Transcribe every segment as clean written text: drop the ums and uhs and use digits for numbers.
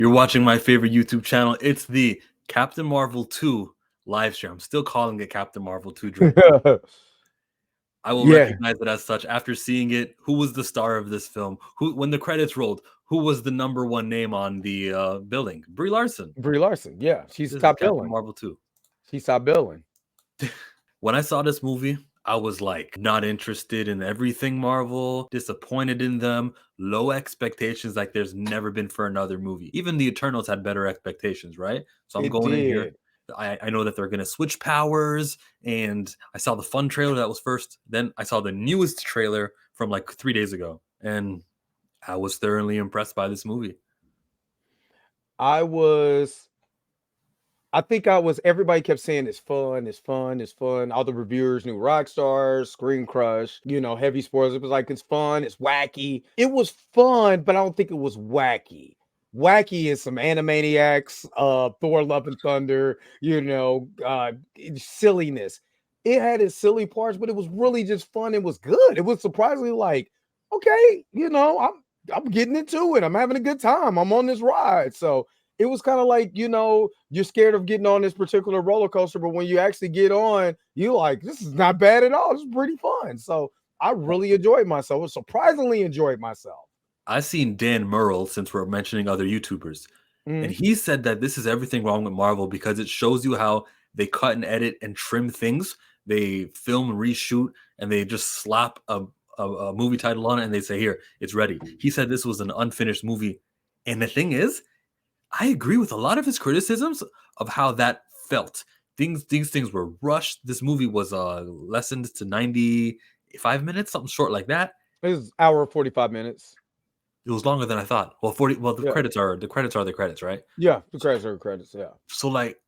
You're watching my favorite YouTube channel. It's the Captain Marvel 2 live stream. I'm still calling it Captain Marvel 2 Drake. I will Yeah. recognize it as such after seeing it. Who was the star of this film? Who, when the credits rolled, who was the number one name on the billing? Brie Larson. Brie Larson. Yeah. She's This is top Captain billing. Marvel 2. She's top billing. When I saw this movie, I was like not interested in everything Marvel, disappointed in them, low expectations like there's never been for another movie. Even the Eternals had better expectations, right? So I'm It going in here. did. I know that they're going to switch powers, and I saw the fun trailer that was first. Then I saw the newest trailer from like 3 days ago, and I was thoroughly impressed by this movie. Everybody kept saying it's fun, it's fun, it's fun. All the reviewers knew rock stars, Screen Crush, heavy spoilers. It was like it's fun, it's wacky. It was fun, but I don't think it was wacky. Wacky is some Animaniacs, Thor Love and Thunder, silliness. It had its silly parts, but it was really just fun. It was good. It was surprisingly like, okay, I'm getting into it. I'm having a good time. I'm on this ride. So it was kind of like, you're scared of getting on this particular roller coaster, but when you actually get on, you're like, this is not bad at all. This is pretty fun. So I really enjoyed myself. I surprisingly enjoyed myself. I've seen Dan Murrell, since we're mentioning other YouTubers, and Mhm. he said that this is everything wrong with Marvel because it shows you how they cut and edit and trim things. They film, reshoot, and they just slap a movie title on it and they say, here, it's ready. He said this was an unfinished movie. And the thing is, I agree with a lot of his criticisms of how that felt. These things were rushed. This movie was lessened to 95 minutes, something short like that. It was hour 45 minutes. It was longer than I thought. Well, 40. Well, the Yeah. credits are the credits, right? Yeah. The credits are credits. Yeah. So like,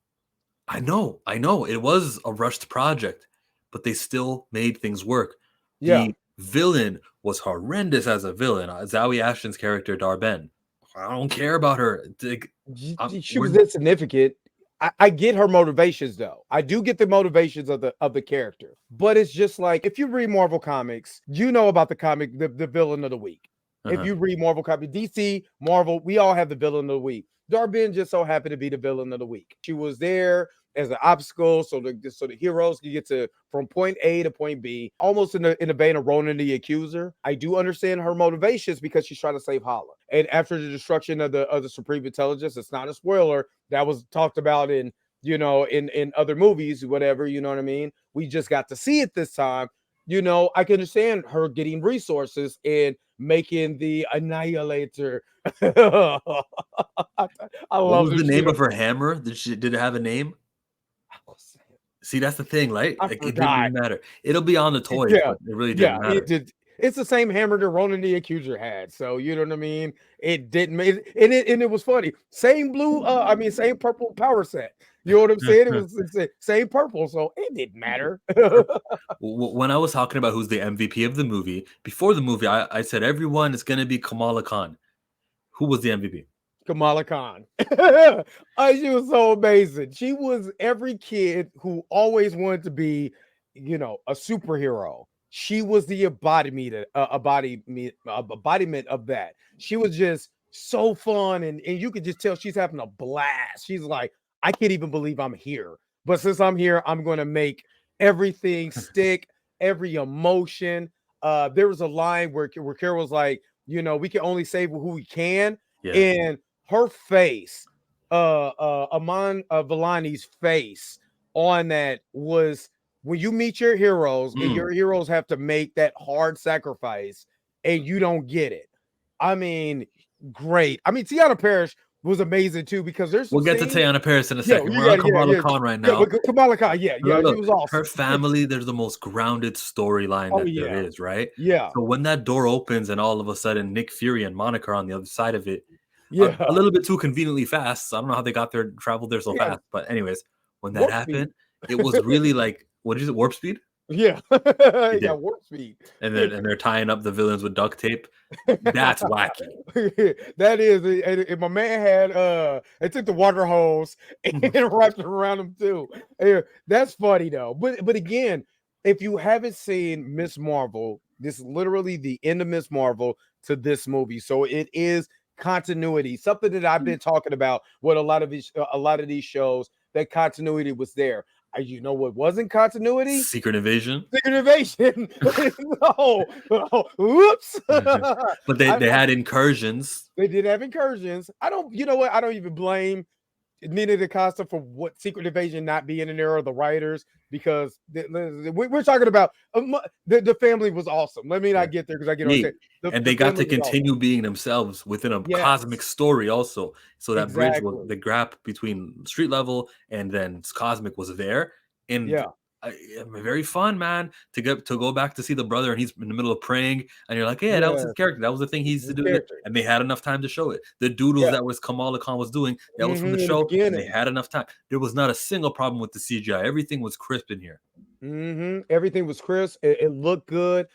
I know, it was a rushed project, but they still made things work. Yeah. The villain was horrendous as a villain. Zawe Ashton's character Darben. I don't care about her. She was insignificant. I get her motivations though. I do get the motivations of the character, but it's just like if you read Marvel comics, you know about the comic, the villain of the week. If you read Marvel comics, DC, Marvel, we all have the villain of the week. Darben just so happened to be the villain of the week. She was there as an obstacle, so the heroes can get to from point A to point B, almost in the vein of Ronan the Accuser. I do understand her motivations because she's trying to save Hala. And after the destruction of the Supreme Intelligence, it's not a spoiler. That was talked about in other movies, whatever. You know what I mean? We just got to see it this time. I can understand her getting resources and making the Annihilator. I What love was the this name shit. of her hammer? Did it have a name? See, that's the thing, right? I Like, it didn't forgot. even matter. It'll be on the toys, Yeah, but it really yeah. didn't It matter. did. It's the same hammer that Ronan the Accuser had. So you know what I mean. It didn't make and it was funny. Same blue. Same purple power set. You know what I'm saying? It's the same purple, so it didn't matter. When I was talking about who's the MVP of the movie, before the movie, I said everyone is going to be Kamala Khan. Who was the MVP? Kamala Khan. She was so amazing. She was every kid who always wanted to be, a superhero. She was the embodiment of that. She was just so fun, and you could just tell she's having a blast. She's like, I can't even believe I'm here. But since I'm here, I'm gonna make everything stick, every emotion. There was a line where Carol was like, we can only save who we can. Yeah. And her face, Aman Vellani's face on that was when you meet your heroes and your heroes have to make that hard sacrifice and you don't get it. I mean, great. I mean, Tiana Parrish was amazing too because there's some We'll get to scenes. Teyana Paris in a Yeah, second. you We're on got Kamala Khan right now. but Kamala Khan, yeah, she Look, was awesome. her family, there's the most grounded storyline Oh that there yeah, is, right? yeah, So when that door opens and all of a sudden Nick Fury and Monica are on the other side of it, yeah, a little bit too conveniently fast. So I don't know how they traveled there so yeah. fast. But anyways, when that Warp speed. happened, it was really like, what is it, warp speed? Yeah, It yeah, did. warp speed. And they're tying up the villains with duct tape. That's wacky. That is, and my man had they took the water hose and wrapped it around him too. That's funny though. But again, if you haven't seen Miss Marvel, this is literally the end of Miss Marvel to this movie. So it is continuity, something that I've been talking about with a lot of these shows, that continuity was there. You know what wasn't continuity? Secret Invasion. Secret Invasion. No. Whoops. But they had incursions. They did have incursions. You know what? I don't even blame Nina DaCosta for what Secret Invasion not being in there, or the writers, because we're talking about the family was awesome. Let me not get there because I get on. And they got to continue being themselves within a cosmic story also. So that bridge was the gap between street level and then cosmic was there. And very fun, man, to go back to see the brother, and he's in the middle of praying, and you're like, yeah, that was his character. That was the thing he used to do. And they had enough time to show it. The doodles that was Kamala Khan was doing, that was from the show. And they had enough time. There was not a single problem with the CGI. Everything was crisp in here. Everything was crisp. It looked good.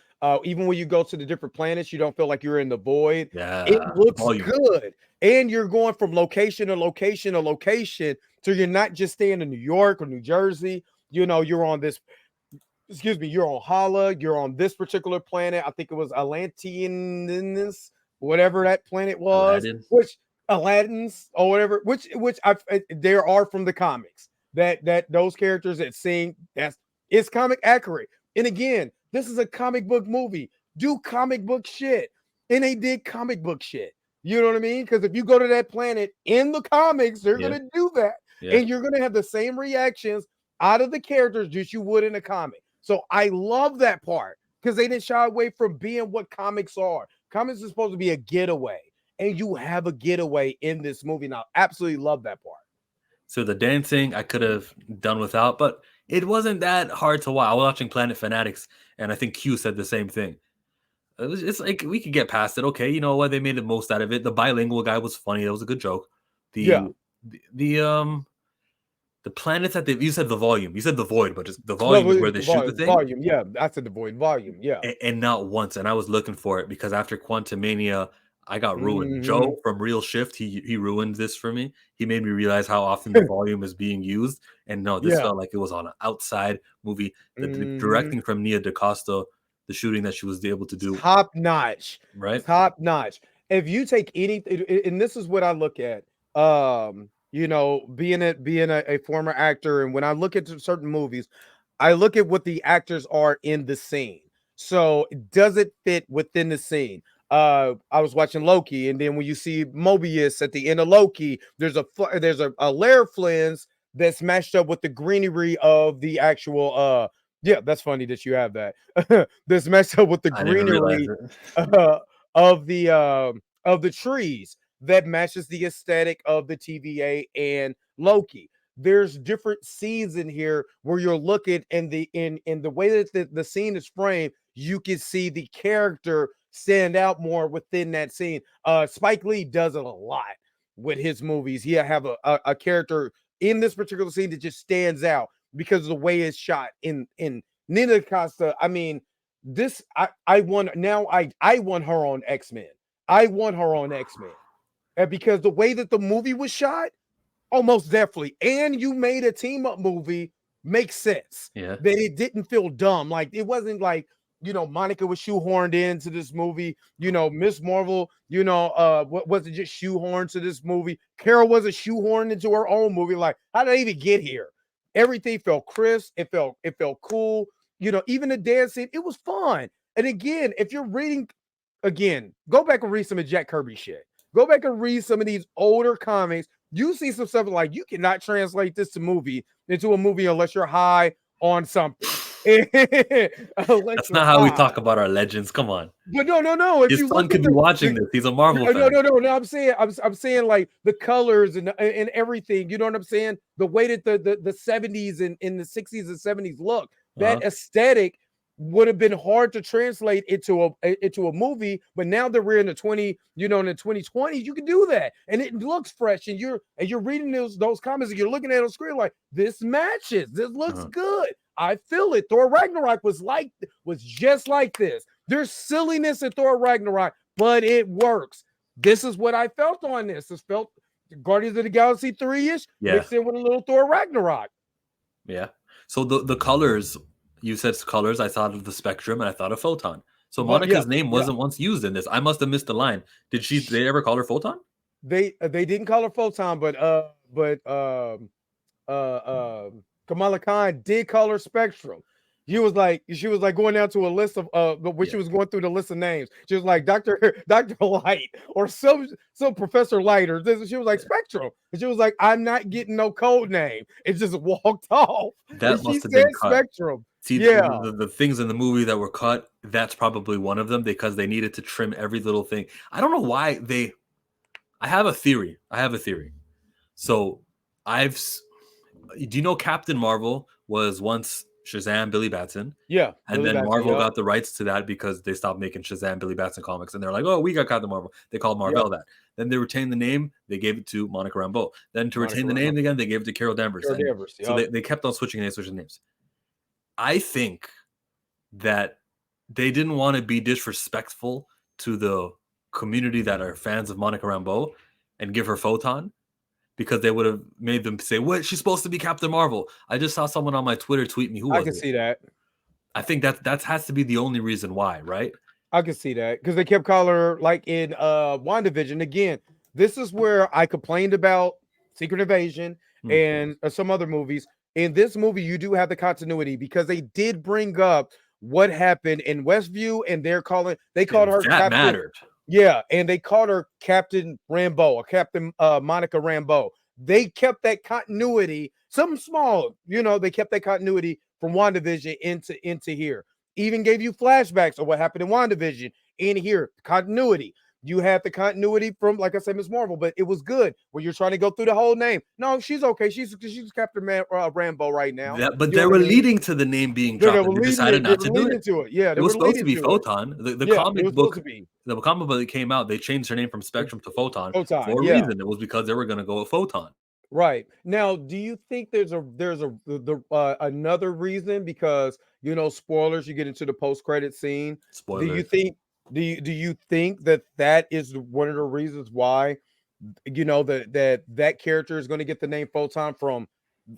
Even when you go to the different planets, you don't feel like you're in the void. Yeah, it looks good. And you're going from location to location to location. So you're not just staying in New York or New Jersey. You know, you're on this, you're on Hala, you're on this particular planet. I think it was Atlanteans, whatever that planet was, which Aladdin's or whatever, which there are from the comics that those characters that sing, it's comic accurate. And again, this is a comic book movie. Do comic book shit. And they did comic book shit. You know what I mean? Because if you go to that planet in the comics, they're going to do that. And you're going to have the same reactions out of the characters just you would in a comic. So I love that part because they didn't shy away from being what comics are. Comics is supposed to be a getaway, and you have a getaway in this movie. And I absolutely love that part. So the dancing I could have done without, but it wasn't that hard to watch. I was watching Planet Fanatics, and I think Q said the same thing. It's like we could get past it. Okay, you know what? They made the most out of it. The bilingual guy was funny. That was a good joke. The planets that you said the volume. You said the void, but just the volume is where they shoot the thing. Volume, yeah. I said the void volume, yeah. And not once. And I was looking for it because after Quantumania, I got ruined. Joe from Real Shift, he ruined this for me. He made me realize how often the volume is being used. And no, this felt like it was on an outside movie. The directing from Nia DaCosta, the shooting that she was able to do, top notch, right? Top notch. If you take anything, and this is what I look at, you know, being a former actor, and when I look at certain movies, I look at what the actors are in the scene. So does it fit within the scene? I was watching Loki, and then when you see Mobius at the end of Loki, there's a Lair Flynn that's matched up with the greenery of the actual yeah, that's funny that you have that. This matched up with the greenery of the trees that matches the aesthetic of the TVA and Loki. There's different scenes in here where you're looking in the way that the scene is framed, you can see the character stand out more within that scene. Spike Lee does it a lot with his movies. He have a character in this particular scene that just stands out because of the way it's shot. In Nina DaCosta, I mean, this I won her on X-Men. I want her on X-Men. And because the way that the movie was shot, almost definitely. And you made a team-up movie make sense. Yeah. That it didn't feel dumb. Like it wasn't like, you know, Monica was shoehorned into this movie. You know, Miss Marvel, you know, wasn't just shoehorned to this movie. Carol wasn't shoehorned into her own movie. Like, how did I even get here? Everything felt crisp. It felt cool. You know, even the dancing, it was fun. And again, if you're reading, again, go back and read some of Jack Kirby shit. Go back and read some of these older comics. You see some stuff like you cannot translate this into a movie unless you're high on something. That's not how we talk about our legends. Come on. But no. If his son could be watching this. He's a Marvel fan. No. I'm saying like the colors and everything. You know what I'm saying? The way that the 70s and in the 60s and 70s look, that aesthetic would have been hard to translate into a movie, but now that we're in the 2020s, you can do that, and it looks fresh. And you're reading those comments, and you're looking at it on screen like this matches. This looks good. I feel it. Thor Ragnarok was just like this. There's silliness in Thor Ragnarok, but it works. This is what I felt on this. It felt Guardians of the Galaxy 3-ish mixed in with a little Thor Ragnarok. Yeah. So the colors. You said colors. I thought of the Spectrum, and I thought of Photon. So But yeah, Monica's name yeah. wasn't once used in this. I must have missed the line. Did they ever call her Photon? They didn't call her Photon, but Kamala Khan did call her Spectrum. She was like going down to a list of when she was going through the list of names. She was like Dr. Light or some Professor Light or this. She was like Spectrum. And she was like, I'm not getting no code name. It just walked off. That And she must have said been cut. Spectrum. See, Yeah. the things in the movie that were cut, that's probably one of them because they needed to trim every little thing. I don't know why I have a theory. So do you know Captain Marvel was once Shazam, Billy Batson? Yeah. And Billy then Batson, Marvel yep. got the rights to that because they stopped making Shazam, Billy Batson comics. And they're like, oh, we got Captain Marvel. They called Marvel that. Then they retained the name. They gave it to Monica Rambeau. Then to retain the name again, they gave it to Carol Danvers. So they kept on switching names. I think that they didn't want to be disrespectful to the community that are fans of Monica Rambeau and give her Photon because they would have made them say, what? She's supposed to be Captain Marvel. I just saw someone on my Twitter tweet me. I can see that. I think that has to be the only reason why, right? I can see that because they kept calling her like in WandaVision. Again, this is where I complained about Secret Invasion and some other movies. In this movie, you do have the continuity because they did bring up what happened in Westview, and they called her Captain. Mattered. Yeah, and they called her Captain Rambeau or Captain Monica Rambeau. They kept that continuity, something small, they kept that continuity from WandaVision into here. Even gave you flashbacks of what happened in WandaVision in here. Continuity. You have the continuity from, like I said, Miss Marvel, but it was good when you're trying to go through the whole name. No, she's okay. She's Captain Rambeau right now. But they were leading to the name being dropped. They decided not to do it. Yeah, it was supposed to be Photon. The comic book, the comic book that came out, they changed her name from Spectrum to Photon for a reason. It was because they were going to go with Photon. Right. Now, do you think there's another reason? Because spoilers, you get into the post-credit scene. Spoilers. Do you think that is one of the reasons why that character is going to get the name Photon from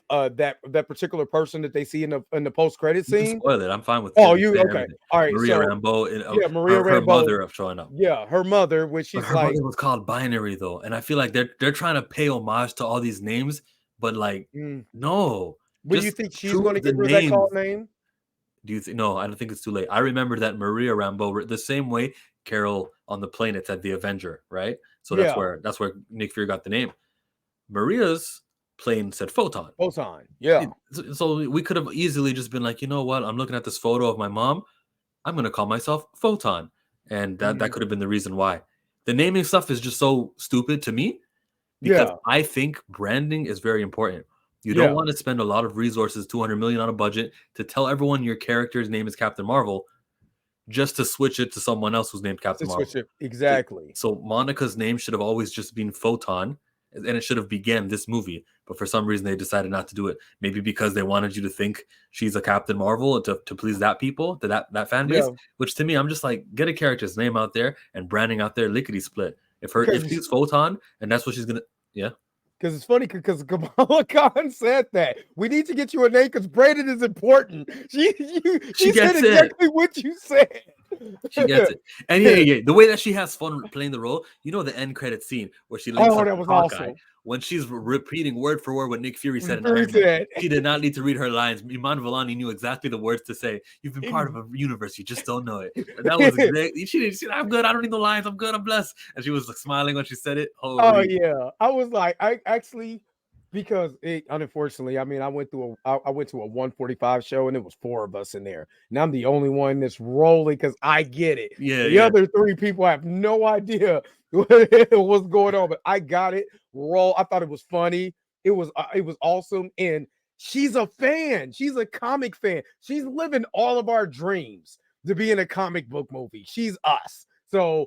that particular person that they see in the post-credit scene? Spoil it. I'm fine with okay. All right. Maria Rambeau. Maria Rambeau, her mother of showing up. Yeah, her mother, which she's her mother was called Binary though, and I feel like they're trying to pay homage to all these names, but like no. But you think she's going to get rid of that call name? Do you think? No, I don't think it's too late. I remember that Maria Rambeau, the same way Carol on the plane, it said the Avenger, right? So that's where Nick Fury got the name. Maria's plane said Photon. Yeah. So we could have easily just been like, you know what? I'm looking at this photo of my mom. I'm gonna call myself Photon, and that could have been the reason why. The naming stuff is just so stupid to me because I think branding is very important. You don't want to spend a lot of resources, $200 million on a budget, to tell everyone your character's name is Captain Marvel, just to switch it to someone else who's named Captain Marvel. Exactly. So Monica's name should have always just been Photon, and it should have began this movie. But for some reason, they decided not to do it. Maybe because they wanted you to think she's a Captain Marvel to please that people, that fan base. Which to me, I'm just like, get a character's name out there and branding out there, lickety split. If she's Photon and that's what she's gonna, Because it's funny because Kamala Khan said that we need to get you a name because Brandon is important. She said exactly what you said. She gets it. And the way that she has fun playing the role, the end credit scene where she links up that was Hawkeye, awesome. When she's repeating word for word what Nick Fury said in Iron Man. She did not need to read her lines. Iman Vellani knew exactly the words to say. You've been part of a universe, you just don't know it. And that was great. She didn't say, I'm good, I don't need the lines, I'm good, I'm blessed. And she was like, smiling when she said it. Holy. Oh yeah. I was like, I actually, because unfortunately, I mean, I went to a 145 show and it was 4 of us in there. And I'm the only one that's rolling because I get it. The other 3 people have no idea what's going on, but I got it. Roll. I thought it was funny. It was awesome. And she's a fan. She's a comic fan. She's living all of our dreams to be in a comic book movie. She's us. So,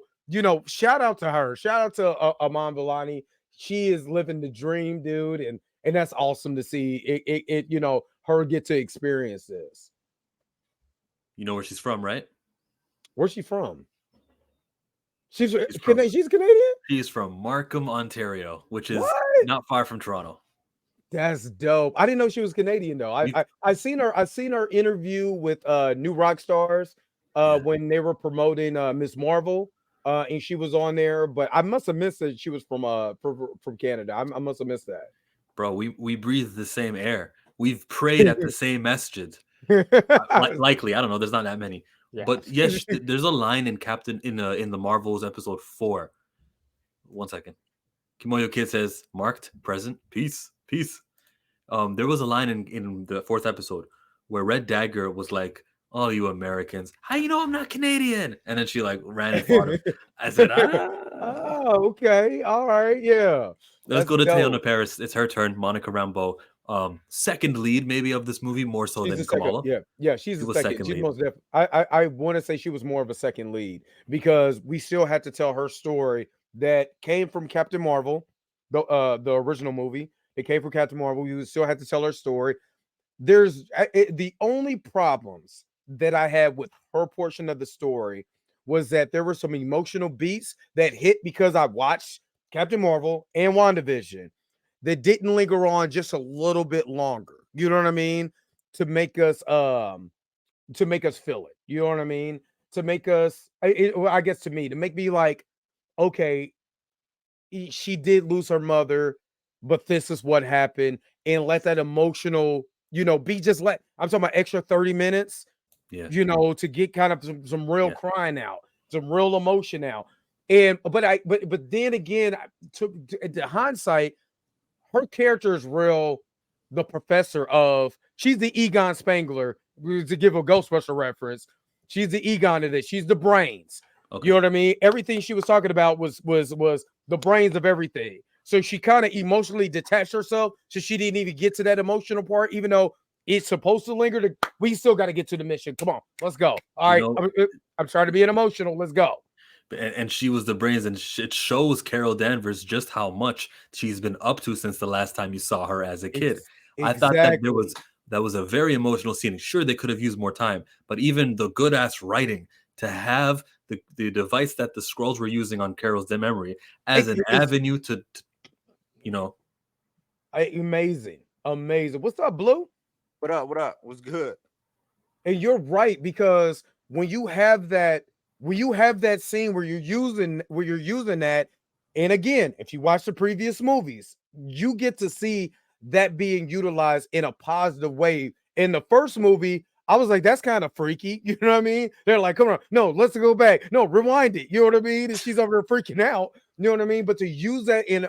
shout out to her. Shout out to Iman Vellani. She is living the dream, dude, and that's awesome to see it her get to experience this. You know where she's from, right? Where's she from? She's Canadian? She's from Markham, Ontario, which is not far from Toronto. That's dope. I didn't know she was Canadian though. I seen her interview with New Rock Stars Yeah. when they were promoting Miss Marvel. And she was on there, but I must have missed that she was from Canada. I must have missed that. Bro, we breathe the same air. We've prayed at the same masjid. Likely, I don't know. There's not that many, Yeah. but yes, there's a line in in the Marvels episode 4. 1 second. Kimoyo Kid says, "Marked, present, peace, peace." There was a line in the 4th episode where Red Dagger was like, "Oh, you Americans, how you know I'm not Canadian?" And then she like ran and fought him. I said, "Ah." Oh, okay. All right. Yeah. Let's That's go to dope. Teyonah Paris. It's her turn. Monica Rambeau, second lead maybe of this movie, more so She's than the second. Kamala. Yeah. Yeah. She's She the was second. second She's lead. most definitely. I want to say she was more of a second lead because we still had to tell her story that came from Captain Marvel, the original movie. It came from Captain Marvel. We still had to tell her story. The only problems that I had with her portion of the story was that there were some emotional beats that hit because I watched Captain Marvel and WandaVision that didn't linger on just a little bit longer. You know what I mean? To make us feel it. You know what I mean? To make us I guess to me, to make me like, okay, she did lose her mother, but this is what happened, and let that emotional, be just let I'm talking about extra 30 minutes, Yeah. to get kind of some real Yeah. crying out, some real emotion out. And but then again, to hindsight, her character is real. The professor of she's the Egon Spangler, to give a Ghostbuster reference. She's the Egon of this. She's the brains. Okay. You know what I mean? Everything she was talking about was the brains of everything. So she kind of emotionally detached herself, so she didn't even get to that emotional part, even though it's supposed to linger. We still got to get to the mission. Come on, let's go. All right, I'm trying to be emotional. Let's go. And she was the brains, and it shows Carol Danvers just how much she's been up to since the last time you saw her as a kid. I thought that Exactly. that was a very emotional scene. Sure, they could have used more time, but even the good ass writing to have the device that the scrolls were using on Carol's memory as an avenue to amazing, amazing. What's up, Blue? What up? What up? What's good? And you're right, because when you have that scene where you're using that, and again, if you watch the previous movies, you get to see that being utilized in a positive way. In the first movie, I was like, that's kind of freaky. You know what I mean? They're like, come on, no, let's go back. No, rewind it. You know what I mean? And she's over there freaking out. You know what I mean? But to use that in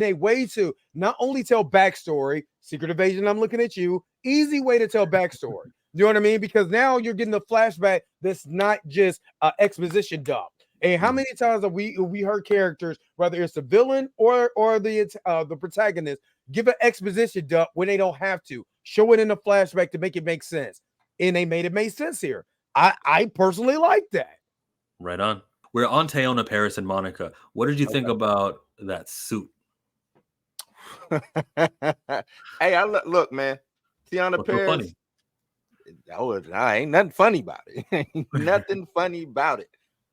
a way to not only tell backstory, Secret Invasion, I'm looking at you, easy way to tell backstory. You know what I mean? Because now you're getting the flashback that's not just exposition dump. And how many times have we heard characters, whether it's the villain or the protagonist, give an exposition dump when they don't have to, show it in a flashback to make it make sense, and they made it make sense here. I personally like that. Right on. We're on Teyonah Paris and Monica. What did you think about that suit? Hey, look, man. Teyonah Paris. Funny? I ain't nothing funny about it. Ain't nothing funny about it.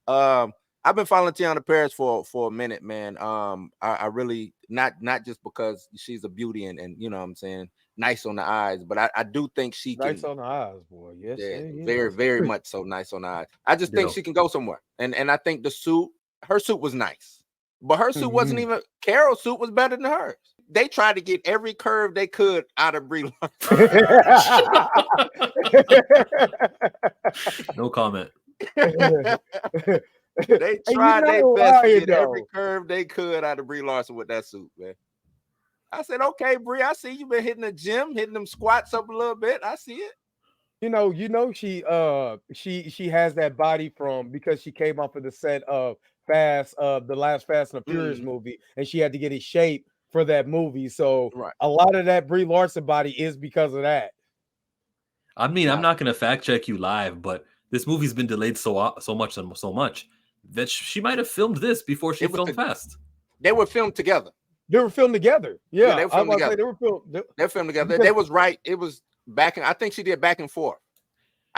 I've been following Teyonah Paris for a minute, man. I really not just because she's a beauty and you know what I'm saying, nice on the eyes, but I do think she nice can, on the eyes, boy. Yes, yeah, very, very much so nice on the eyes. I just think she can go somewhere. And I think her suit was nice, but her suit wasn't even, Carol's suit was better than hers. They tried to get every curve they could out of Brie Larson. No comment. They tried their best to get every curve they could out of Brie Larson with that suit, man. I said, okay, Brie, I see you been hitting the gym, hitting them squats up a little bit. I see it. She has that body from because she came off of the set of the last Fast and the Furious movie, and she had to get in shape for that movie. So a lot of that Brie Larson body is because of that. I mean, I'm not gonna fact check you live, but this movie's been delayed so much that she might have filmed this before she filmed Fast. They were filmed together. They were filmed together. Yeah, they were filmed together. They were filmed together. They was right. It was back in, I think she did back and forth.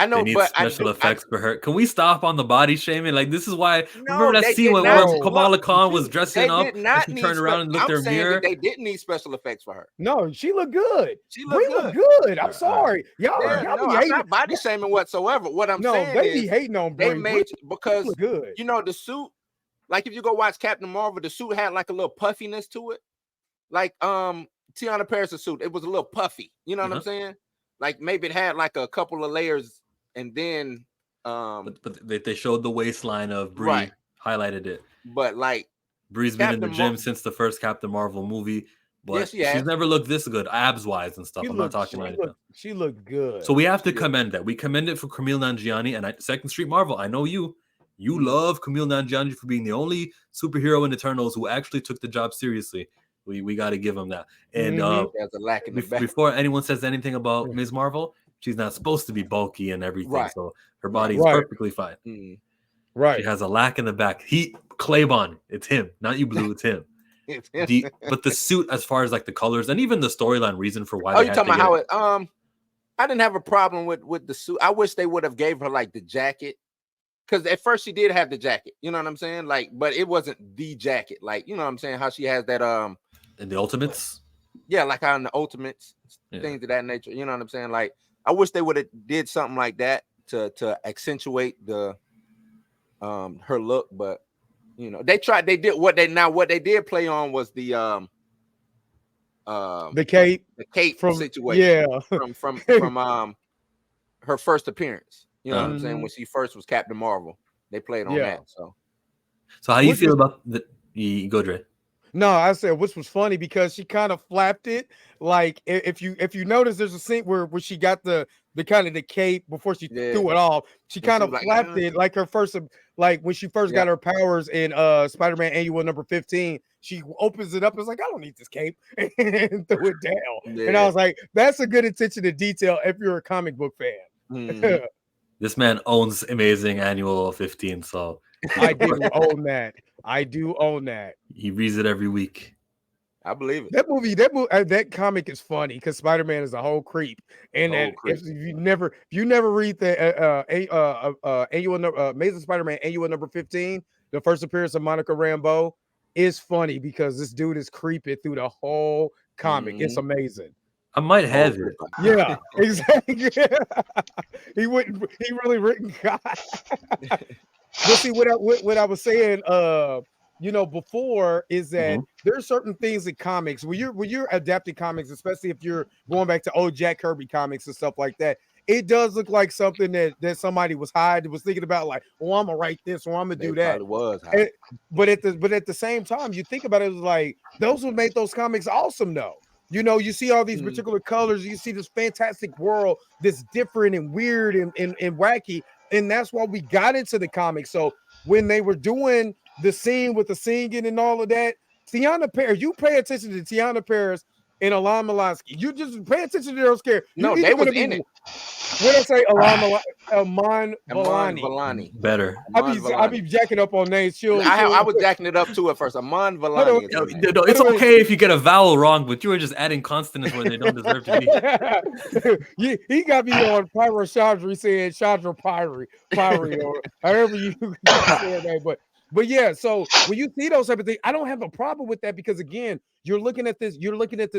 I They know, need but special effects for her. Can we stop on the body shaming? Like this is why. Remember no, that they scene did where, not. where No. Kamala Khan was They dressing up did and not she need turned around and looked I'm in her saying that mirror? they didn't need special effects for her. No, she looked good. She Brie looked looked good. good. I'm All right. sorry. Y'all, All right. Yeah, y'all no, be I'm hating. not body shaming whatsoever. What I'm No, saying they be is hating on they Brie. Brie made because look good. you know the suit. Like if you go watch Captain Marvel, the suit had like a little puffiness to it. Like Tiana Paris' suit, it was a little puffy. You know what I'm saying? Like maybe it had like a couple of layers, and then But they showed the waistline of Brie, right. highlighted it. But like Brie's been in the Captain gym Mar- since the first Captain Marvel movie, but yes, she she's has. never looked this good, abs wise and stuff. She I'm not looked, talking she about anything. looked, she looked good. So we have to Yeah. commend that. We commend it for Camille Nanjiani and Second Street Marvel. I know you Mhm. love Camille Nanjiani for being the only superhero in Eternals who actually took the job seriously. We got to give him that. And There's a lack in the back. before anyone says anything about Ms. Marvel, she's not supposed to be bulky and everything, Right. so her body's Right. perfectly fine. Mhm. Right. She has a lack in the back. Claybon, it's him, not you, Blue. It's him. But the suit, as far as like the colors and even the storyline reason for why Oh, they you had talking to about get how it? I didn't have a problem with the suit. I wish they would have gave her like the jacket, because at first she did have the jacket. You know what I'm saying? Like, but it wasn't the jacket. Like, you know what I'm saying? How she has that in the Ultimates. Yeah, like how in the Ultimates, things of that nature. You know what I'm saying? Like, I wish they would have did something like that to accentuate the her look, but you know, they did what they did play on was the cape from, situation yeah from her first appearance. You know what I'm saying? When she first was Captain Marvel, they played on that. So how do you feel about the go, Dre? No, I said which was funny because she kind of flapped it. Like if you notice, there's a scene where she got the kind of the cape before she threw it off. She kind of flapped it like her first, like when she first got her powers in Spider-Man Annual number 15. She opens it up. It's like, I don't need this cape, and threw it down. And I was like, that's a good attention to detail if you're a comic book fan. This man owns Amazing Annual 15, so I do own that. I do own that. He reads it every week. I believe it. That comic is funny because Spider-Man is a whole creep, and if you never read the annual Amazing Spider-Man Annual number 15, the first appearance of Monica Rambeau is funny because this dude is creepy through the whole comic. It's amazing. I might have it. Yeah, exactly. He really written God. But see what I was saying, before is that there are certain things in comics when you're adapting comics, especially if you're going back to old Jack Kirby comics and stuff like that. It does look like something that somebody was thinking about, like, oh, I'm gonna write this or I'm gonna do that. But at the same time, you think about it, like those who made those comics awesome though. You know, you see all these particular colors, you see this fantastic world that's different and weird and wacky. And that's why we got into the comics. So when they were doing the scene with the singing and all of that, Tiana Paris, you pay attention to Tiana Paris and Alan Molansky. You just pay attention to those characters. No, they was in it. What I say, Iman Vellani. Better. I be jacking up on names. I was jacking it up too at first. Iman Vellani. It's okay if you get a vowel wrong, but you were just adding consonants where they don't deserve to be. He got me on Pyro Chandra saying Chandra Pyri or however you say her name, but yeah, so when you see those type of things, I don't have a problem with that because again, you're looking at this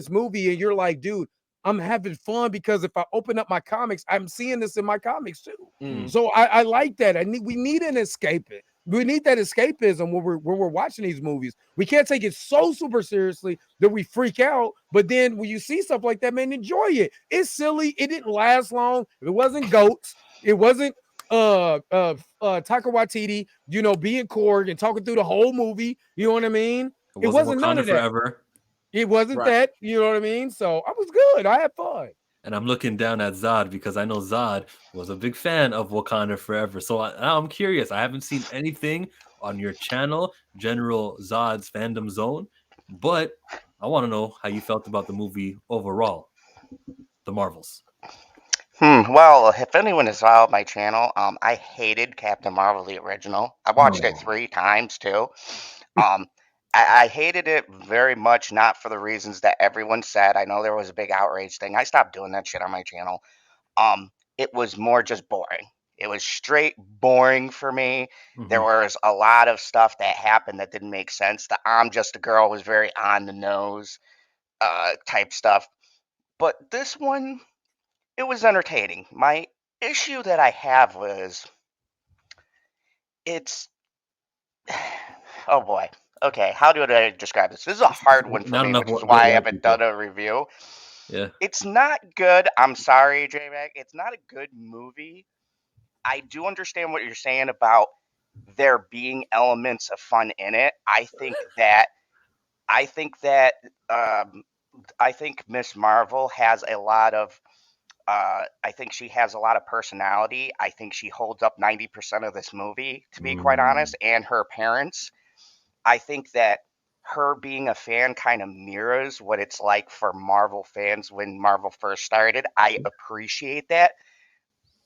movie and you're like, dude, I'm having fun because if I open up my comics, I'm seeing this in my comics too. So I like that. We need an escapist. We need that escapism when we're watching these movies. We can't take it so super seriously that we freak out. But then when you see stuff like that, man, enjoy it. It's silly. It didn't last long. It wasn't goats. It wasn't Taika Waititi, being Korg and talking through the whole movie. You know what I mean? It wasn't none of that. Forever. It wasn't that. You know what I mean? So I was good. I had fun. And I'm looking down at Zod because I know Zod was a big fan of Wakanda Forever. So I'm curious. I haven't seen anything on your channel, General Zod's Fandom Zone, but I want to know how you felt about the movie overall, The Marvels. Well, if anyone has followed my channel, I hated Captain Marvel, the original. I watched it 3 times too. I hated it very much, not for the reasons that everyone said. I know there was a big outrage thing. I stopped doing that shit on my channel. it was more just boring. It was straight boring for me. There Mhm. was a lot of stuff that happened that didn't make sense. The "I'm just a girl" was very on the nose type stuff. But this one, it was entertaining. My issue that I have was it's oh boy. Okay, how do I describe this? This is a hard one for Not me, enough which is good why I white haven't done people. a review. Yeah. It's not good. I'm sorry, J-Mac. It's not a good movie. I do understand what you're saying about there being elements of fun in it. I think that um, I think Miss Marvel has a lot of I think she has a lot of personality. I think she holds up 90% of this movie, to be quite Mm. honest, and her parents. I think that her being a fan kind of mirrors what it's like for Marvel fans when Marvel first started. I appreciate that.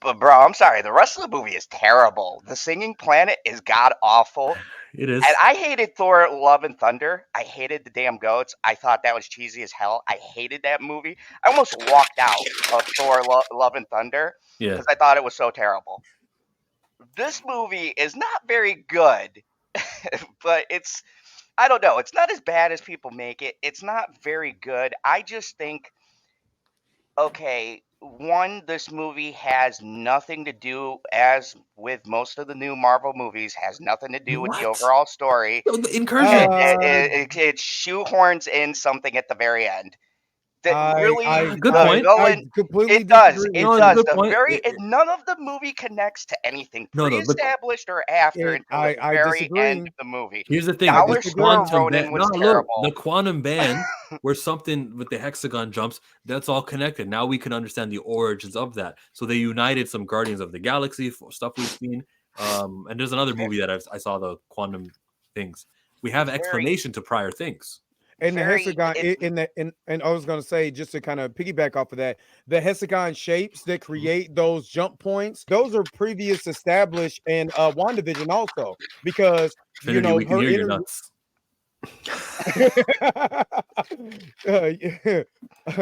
But bro, I'm sorry, the rest of the movie is terrible. The Singing Planet is god awful. It And is. I hated Thor Love and Thunder. I hated the damn goats. I thought that was cheesy as hell. I hated that movie. I almost walked out of Love and Thunder Yeah. because I thought it was so terrible. This movie is not very good, but I don't know. It's not as bad as people make it. It's not very good. I just think, okay, one, this movie has nothing to do, as with most of the new Marvel movies, has nothing to do with the What? overall story. Yo, the incursion. Uh, It shoehorns in something at the very end that I really I Good the I point. I villain. completely It does. disagree It with No, it's a you. does. good point. None of the movie connects to anything No, no. pre-established or after And until the I very end disagree. of the movie. Here's the thing: I the Dollar disagree. Store quantum Ronin band. No, was look, the terrible. quantum band, where something with the hexagon jumps. That's all connected. Now we can understand the origins of that. So they united some Guardians of the Galaxy stuff we've seen. And there's another movie that I saw the quantum things. We have It's very, explanation to prior things. And the very. hexagon It and I was gonna say, just to kind of piggyback off of that, the hexagon shapes that Mhm. create those jump points, those are previous established in WandaVision also, because Trinity, we can her hear your inner nuts. yeah.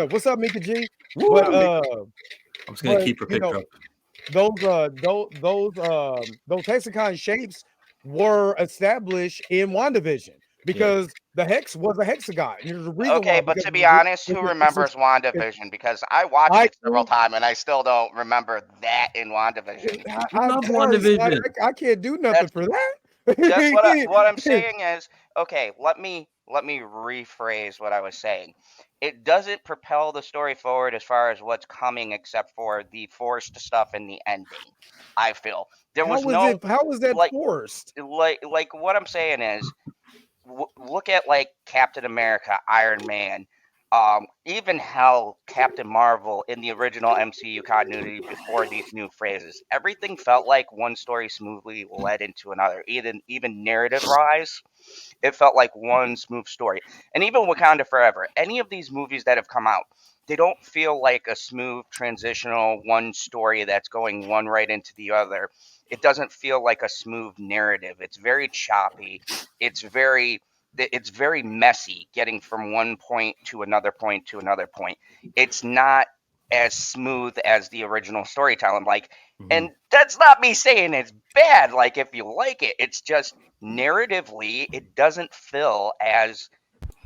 What's up, Mika G? What But up, Woo! Mika? I'm just gonna keep her you know, picture up. those hexagon shapes were established in WandaVision Yeah. because the hex was a hexagon. And there's a reason okay, why, but because to be honest, who it's a, remembers WandaVision? Because I watched I it several times and I still don't remember that in WandaVision. We love sorry, Scott, WandaVision. I can't do nothing That's for that's that. what I'm saying is, okay, let me rephrase what I was saying. It doesn't propel the story forward as far as what's coming, except for the forced stuff in the ending. I feel there was no How was that like forced? what I'm saying is, look at like Captain America, Iron Man, even hell, Captain Marvel in the original MCU continuity before these new phrases. Everything felt like one story smoothly led into another. Even narrative wise, it felt like one smooth story. And even Wakanda Forever, any of these movies that have come out, they don't feel like a smooth transitional one story that's going one right into the other. It doesn't feel like a smooth narrative. It's very choppy. It's very it's very messy getting from one point to another point to another point. It's not as smooth as the original storytelling, like, Mhm. and that's not me saying it's bad, like, if you like it, it's just narratively it doesn't feel as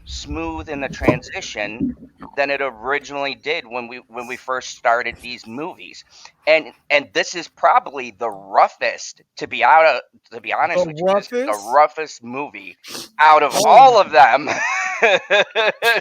smooth in the transition than it originally did when we first started these movies. And this is probably the roughest, to be The honest with you, this is the roughest? roughest movie out of Oh, all of them Well,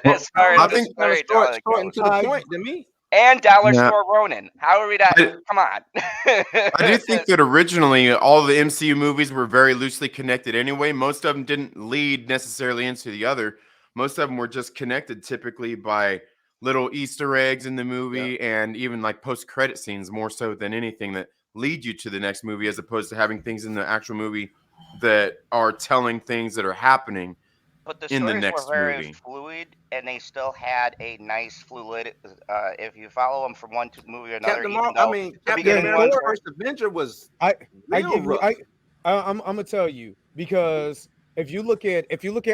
as I far don't as know. I the This think is kind of storytelling short and goes. to the I point to me. And Dollar yeah, Store Ronin, how are we not, I, come on. I do think that originally all the MCU movies were very loosely connected anyway. Most of them didn't lead necessarily into the other. Most of them were just connected typically by little Easter eggs in the Yeah. movie and even like post-credit scenes more so than anything that lead you to the next movie, as opposed to having things in the actual movie that are telling things that are happening But the in the stories were next very movie. fluid, and they still had a nice fluid. If you follow them from one movie to another, Captain even Marvel. I though mean, the Captain yeah, beginning America: ones Thor. were First Avenger was I I real give you rough. I'm gonna tell you because if you look at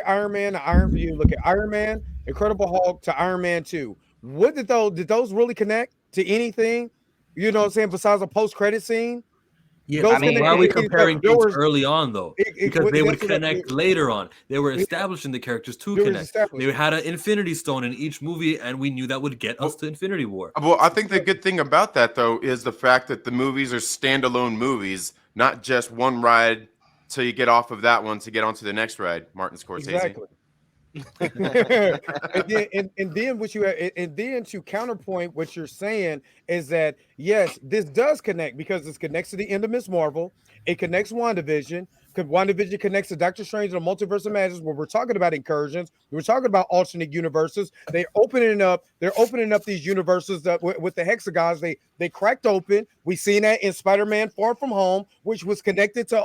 Iron Man, you look at Iron Man, Incredible Hulk to Iron Man 2. What did those really connect to anything? You know what I'm saying? Besides a post-credit scene. Yeah, Those I mean, why are we connections, comparing there things was- early on though? Because they would that's what I- connect later on. They were Yeah. establishing the characters to It was connect. established. They had an Infinity Stone in each movie, and we knew that would get us to Infinity War. Well, I think the good thing about that though is the fact that the movies are standalone movies, not just one ride till you get off of that one to get onto the next ride. Martin Scorsese. Exactly. and then what you and then to counterpoint what you're saying is that yes, this does connect because this connects to the end of Miss Marvel. It connects WandaVision. WandaVision connects to Doctor Strange and the Multiverse of Madness, where we're talking about incursions. We're talking about alternate universes. They're opening up these universes that with the hexagons. They cracked open. We seen that in Spider-Man: Far From Home, which was connected to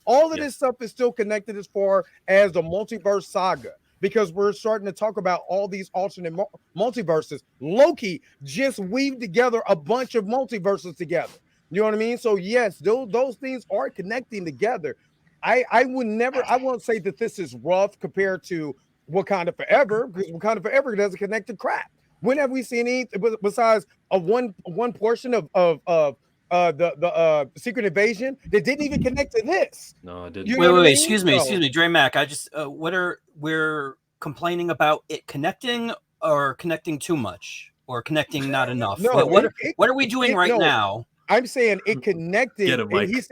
all of this stuff is still connected as far as the multiverse saga. Because we're starting to talk about all these alternate multiverses. Loki just weaved together a bunch of multiverses together. You know what I mean? So yes, those things are connecting together. I won't say that this is rough compared to Wakanda Forever, because Wakanda Forever doesn't connect to crap. When have we seen anything besides a one portion of the Secret Invasion that didn't even connect to this? No, it didn't. You know what I mean? Excuse me, Dre Mac. I just we're complaining about it connecting or connecting too much or connecting not enough. No, what are we doing right now? I'm saying it connected. Get him, And Mike. he's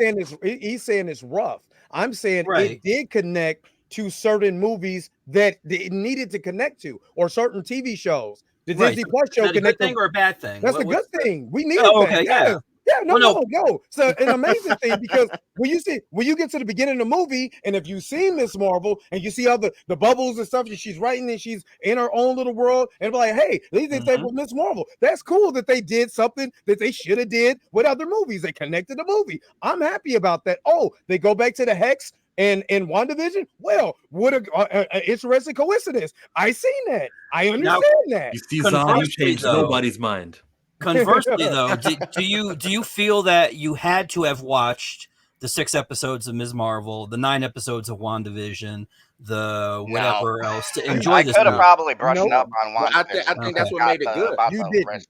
saying it's rough. I'm saying Right. it did connect to certain movies that it needed to connect to, or certain TV shows. The Right. Disney Plus Is show that a good connected. thing or a bad thing? That's a good thing. We needed Oh, that. okay, Yeah. Yeah, no, Well, no. So an amazing thing, because when you get to the beginning of the movie, and if you've seen Miss Marvel and you see all the bubbles and stuff, and she's writing and she's in her own little world, and be like, hey, these things with Miss Marvel. That's cool that they did something that they should have did with other movies. They connected the movie. I'm happy about that. Oh, they go back to the Hex and WandaVision. Well, what a interesting coincidence. I seen that. I understand that. You see, Zahn, you Conversely, changed though- nobody's mind. Conversely, though, do you feel that you had to have watched the 6 episodes of Ms. Marvel, the 9 episodes of WandaVision, the whatever else to enjoy I this could have movie? probably brushed No. up on Well, one. I think that's what made it good. About You the didn't. wrist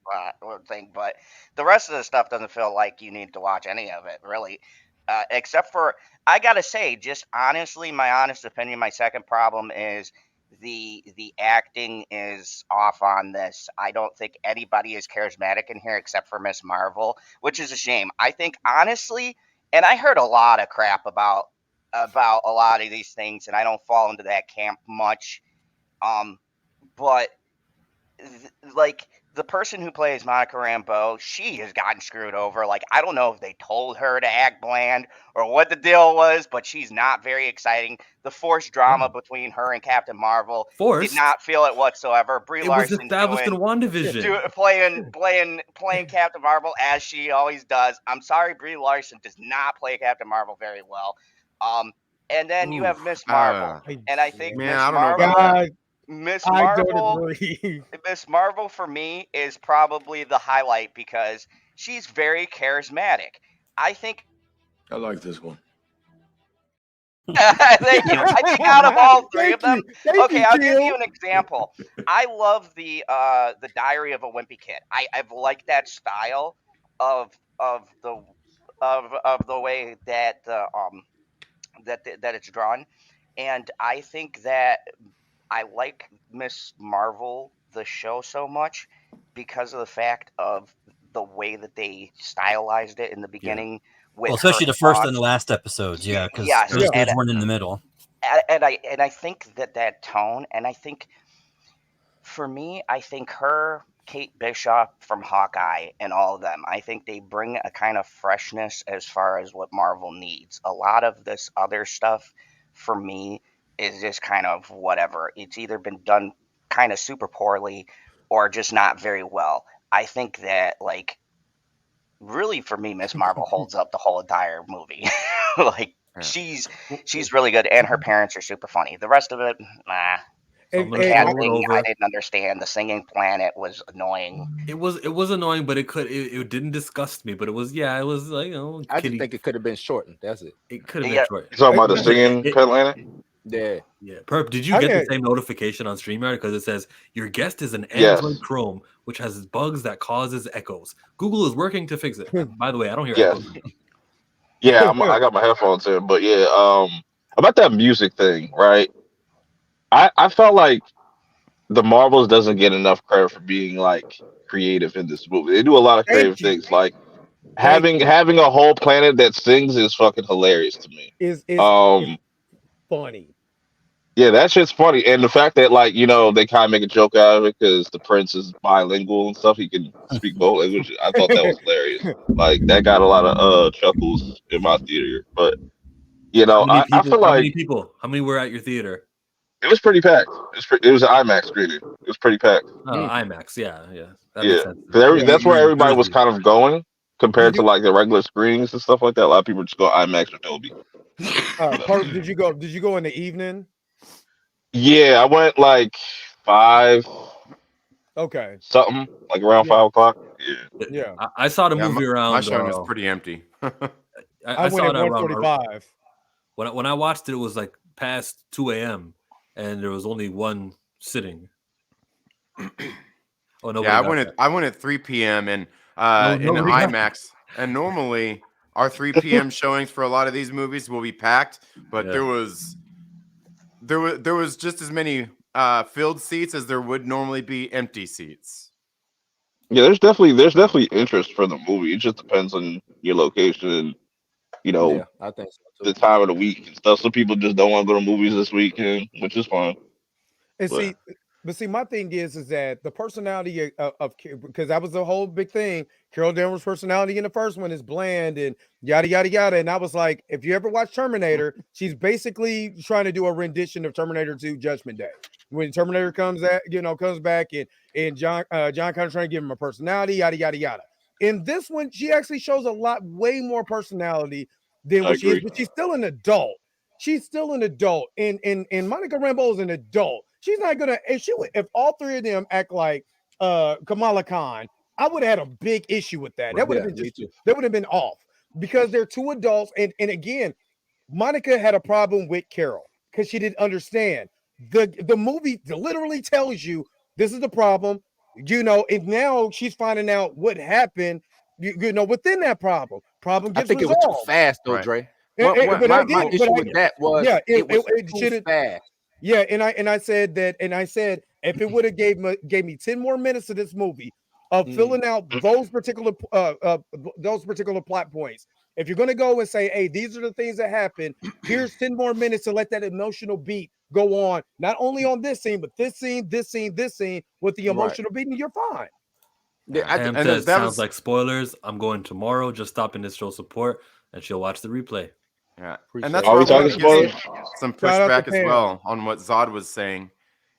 thing, but the rest of the stuff doesn't feel like you need to watch any of it, really. Except for, I gotta say, just honestly, my honest opinion, my second problem is the acting is off on this. I don't think anybody is charismatic in here except for Miss Marvel, which is a shame. I think honestly, and I heard a lot of crap about a lot of these things, and I don't fall into that camp much. But like the person who plays Monica Rambeau, she has gotten screwed over. Like, I don't know if they told her to act bland or what the deal was, but she's not very exciting. The forced drama between her and Captain Marvel, Forced? did not feel it whatsoever. Brie It was Larson established in WandaVision. playing Captain Marvel as she always does. I'm sorry, Brie Larson does not play Captain Marvel very well. And then you have Miss Marvel, and I think Man, Miss I don't know about Marvel. God, Miss I don't Marvel, agree. Miss Marvel for me is probably the highlight because she's very charismatic. I think. I like this one. Thank you. I think out of all three of them, Thank I'll you, give Jill. you an example. I love the Diary of a Wimpy Kid. I've liked that style of the way that that it's drawn, and I think that I like Miss Marvel the show so much because of the fact of the way that they stylized it in the beginning. With Especially her the first thoughts. and the last episodes, yeah, because Yes, there's and- one in the middle. and I think that tone, and I think for me, I think her, Kate Bishop from Hawkeye, and all of them, I think they bring a kind of freshness as far as what Marvel needs. A lot of this other stuff, for me, is just kind of whatever. It's either been done kind of super poorly or just not very well. I think that, like, really for me, Miss Marvel holds up the whole entire movie. Like, she's really good, and her parents are super funny. The rest of it, nah. So I'm The gonna cat throw it thing, over. I didn't understand. The singing planet was annoying. It was annoying, but it didn't disgust me. But it was like, I just kitty. think it could have been shortened. That's it. It could have Yeah. been short. You talking about the singing It- Planet? Yeah. Yeah. Perp, did you I get the mean- same notification on StreamYard? Because it says your guest is an Yes. Android Chrome, which has bugs that causes echoes. Google is working to fix it. By the way, I don't hear Yes. echoes. Yeah, I got my headphones in, but yeah, about that music thing, right? I felt like the Marvels doesn't get enough credit for being like creative in this movie. They do a lot of creative Thank you. things, like Thank having a whole planet that sings is fucking hilarious to me. Is funny. Yeah, that shit's funny, and the fact that like they kind of make a joke out of it because the prince is bilingual and stuff. He can speak both languages. I thought that was hilarious. Like that got a lot of chuckles in my theater. But I feel How like many people? How many were at your theater? it was pretty packed. It was an IMAX screening. It was pretty packed. IMAX. Yeah. That Yeah, makes sense. 'Cause that's where You're in everybody was Jersey. kind of going compared to like the regular screenings and stuff like that. A lot of people just go IMAX or Dolby. Perp, did you go? Did you go in the evening? Yeah, I went like 5 Okay. something, like around Yeah. 5 o'clock. Yeah. Yeah. I saw the Yeah, movie around. my showing was pretty empty. I saw went it at around 1:45. when I watched it. It was like past 2 a.m. and there was only one sitting. Oh no! Yeah, I went at 3 p.m. and in nobody got IMAX. And normally our 3 p.m. showings for a lot of these movies will be packed, but Yeah. there was just as many filled seats as there would normally be empty seats. Yeah, there's definitely interest for the movie. It just depends on your location and Yeah, I think so the too. time of the week and stuff. Some people just don't want to go to movies this weekend, which is fine. And But- see, my thing is that the personality of because that was the whole big thing. Carol Danvers' personality in the first one is bland and yada yada yada. And I was like, if you ever watch Terminator, she's basically trying to do a rendition of Terminator 2 Judgment Day. When Terminator comes back and John Connor trying to give him a personality, yada yada yada. In this one, she actually shows way more personality than what she is, but she's still an adult. She's still an adult, and Monica Rambeau is an adult. She's not gonna if all three of them act like Kamala Khan, I would have had a big issue with that. That would have been that would have been off because they're two adults, and again, Monica had a problem with Carol because she didn't understand. The movie literally tells you this is the problem, and now she's finding out what happened, within that problem. Problem I gets think resolved. it was too fast though, Right. Dre. But My issue with that was it was too shouldn't. fast. Yeah, and I said if it would have gave me 10 more minutes of this movie of filling out those particular plot points. If you're gonna go and say, hey, these are the things that happen, here's 10 more minutes to let that emotional beat go on, not only on this scene, but this scene with the emotional beat, and you're fine. Yeah, Pam and says, that sounds was- like spoilers. I'm going tomorrow. Just stopping to show support, and she'll watch the replay. Yeah, Appreciate and that's Are why we I talking wanted to give spoilers? some Shout out to pushback as Pam. well on what Zod was saying,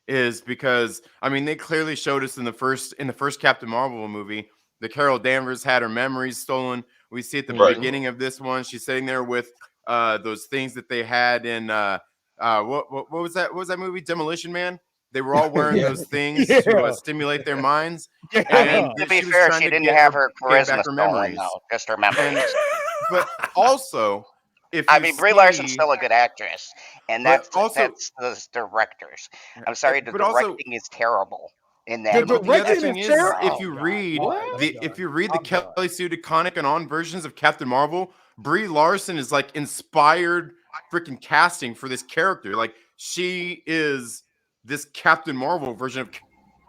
is because I mean they clearly showed us in the first Captain Marvel movie that Carol Danvers had her memories stolen. We see at the Right. beginning of this one, she's sitting there with those things that they had in what was that? What was that movie? Demolition Man. They were all wearing Yeah. those things Yeah. to stimulate their minds. Yeah. I mean, And to be she was fair, trying she to didn't get have her- her get back charisma her stolen, memories. though. Just her memories. And, but also, if I you mean, Brie Larson's see- still a good actress, and But that's also- the directors. I'm sorry, the but also- directing is terrible in The that. But the movie. other directing thing is is, terrible. if you read if you read the I'm done. Kelly Sue DeConnick and on versions of Captain Marvel, Brie Larson is like inspired freaking casting for this character. Like she is this Captain Marvel version of,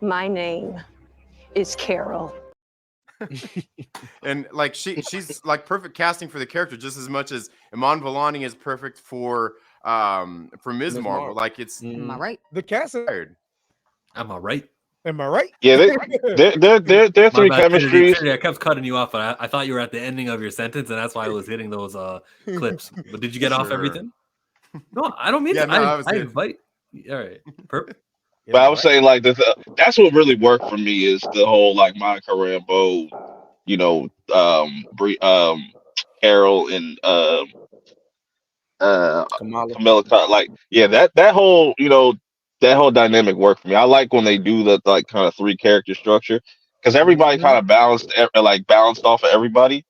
My name is Carol. and like she's like perfect casting for the character just as much as Iman Vellani is perfect for Ms. Marvel. Marvel. Like it's Am I right? The cast is, weird. Am I right? am I right? Yeah, they're My three bad, Trinity. chemistries. Trinity, I kept cutting you off, but I thought you were at the ending of your sentence, and that's why I was hitting those clips. But did you get off Sure. everything? No, I don't mean Yeah, to. no, I was I good. invite. All right, Perp. But I was saying like that's what really worked for me is the whole like Monica Rambeau, Carol and Kamala. Camilla Khan. Like that whole that whole dynamic worked for me. I like when they do the like kind of 3 character structure because everybody kind of balanced off of everybody,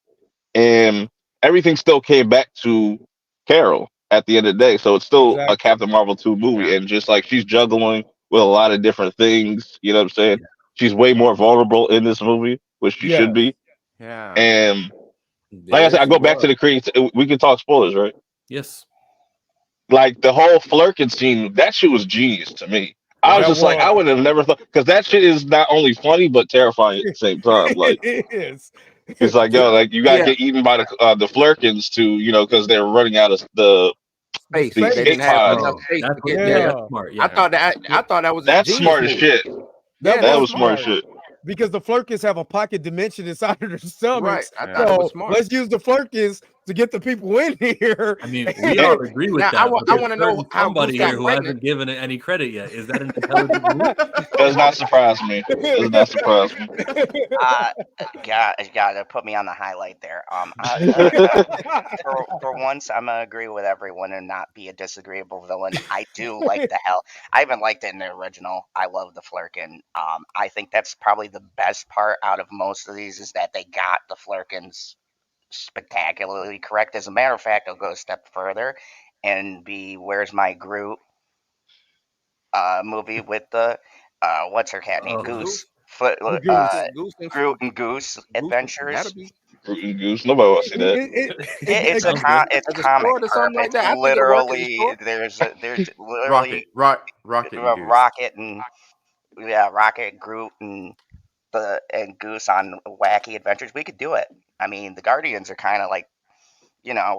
and everything still came back to Carol at the end of the day. So it's still a Exactly. Captain Marvel 2 movie, Yeah. and just like she's juggling with a lot of different things. You know what I'm saying? Yeah. She's way more vulnerable in this movie, which she should Yes. be. Yeah. And like I said, Yes, I she go back was. to the create. We can talk spoilers, right? Yes. Like the whole Flurkin scene, that shit was genius to me. I was That just like, I was. would have never thought, because that shit is not only funny but terrifying at the same time. Like It is. it's like, yo, like you gotta Yeah, get eaten by the Flurkins to, because they're running out of the space. the They Space. didn't escape have pods. enough Oh, space that's to what, get yeah, there. Yeah. that's smart. I Yeah. thought that was a That's genius smart as move. shit. That That was was smart as smart shit. because the Flurkins have a pocket dimension inside of their Right. stomachs. I Yeah. thought it was So smart. let's use the Flurkins to get the people in here. I mean, we And all agree with Now that, but I there's want to know certain how Goose somebody got here who pregnant. hasn't given it any credit yet. Is that an intelligent move? does not surprise me. Does not surprise me. Gotta put me on the highlight there. For once, I'm gonna agree with everyone and not be a disagreeable villain. I do like the hell. I even liked it in the original. I love the Flurkin. I think that's probably the best part out of most of these is that they got the Flurkins spectacularly correct. As a matter of fact, I'll go a step further and be Where's My Groot movie with the what's her cat name? Oh, Goose. Goose, Foot, Goose. Goose and Groot and Goose gotta adventures. be Fruit and Goose. Nobody wants to see that. It's sounds good. it's as a comic sport or perp. something like It's that. I think it'll work as a literally sport. there's literally Rocket and Goose. Rocket and Rocket, Groot and Goose on wacky adventures. We could do it. I mean, the Guardians are kind of like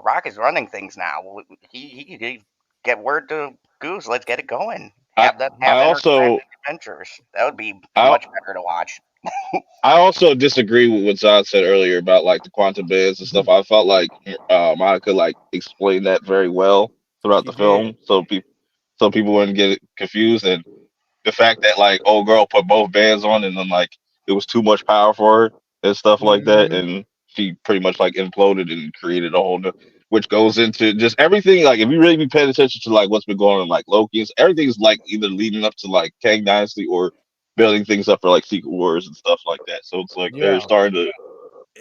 Rocket's running things now. He could get word to Goose. Let's get it going. I Have them I have also intergalactic adventures. That would be I much better to watch. I also disagree with what Zod said earlier about like the quantum bands and stuff. I felt like Monica like explained that very well throughout She the did. film, so people wouldn't get confused. And the fact that like old girl put both bands on and then like it was too much power for her and stuff like that, Mhm. and she pretty much like imploded and created a whole new, which goes into just everything. Like if you really be paying attention to like what's been going on, like Loki, everything's like either leading up to like Kang Dynasty or building things up for like Secret Wars and stuff like that. So it's like they're Yeah. starting to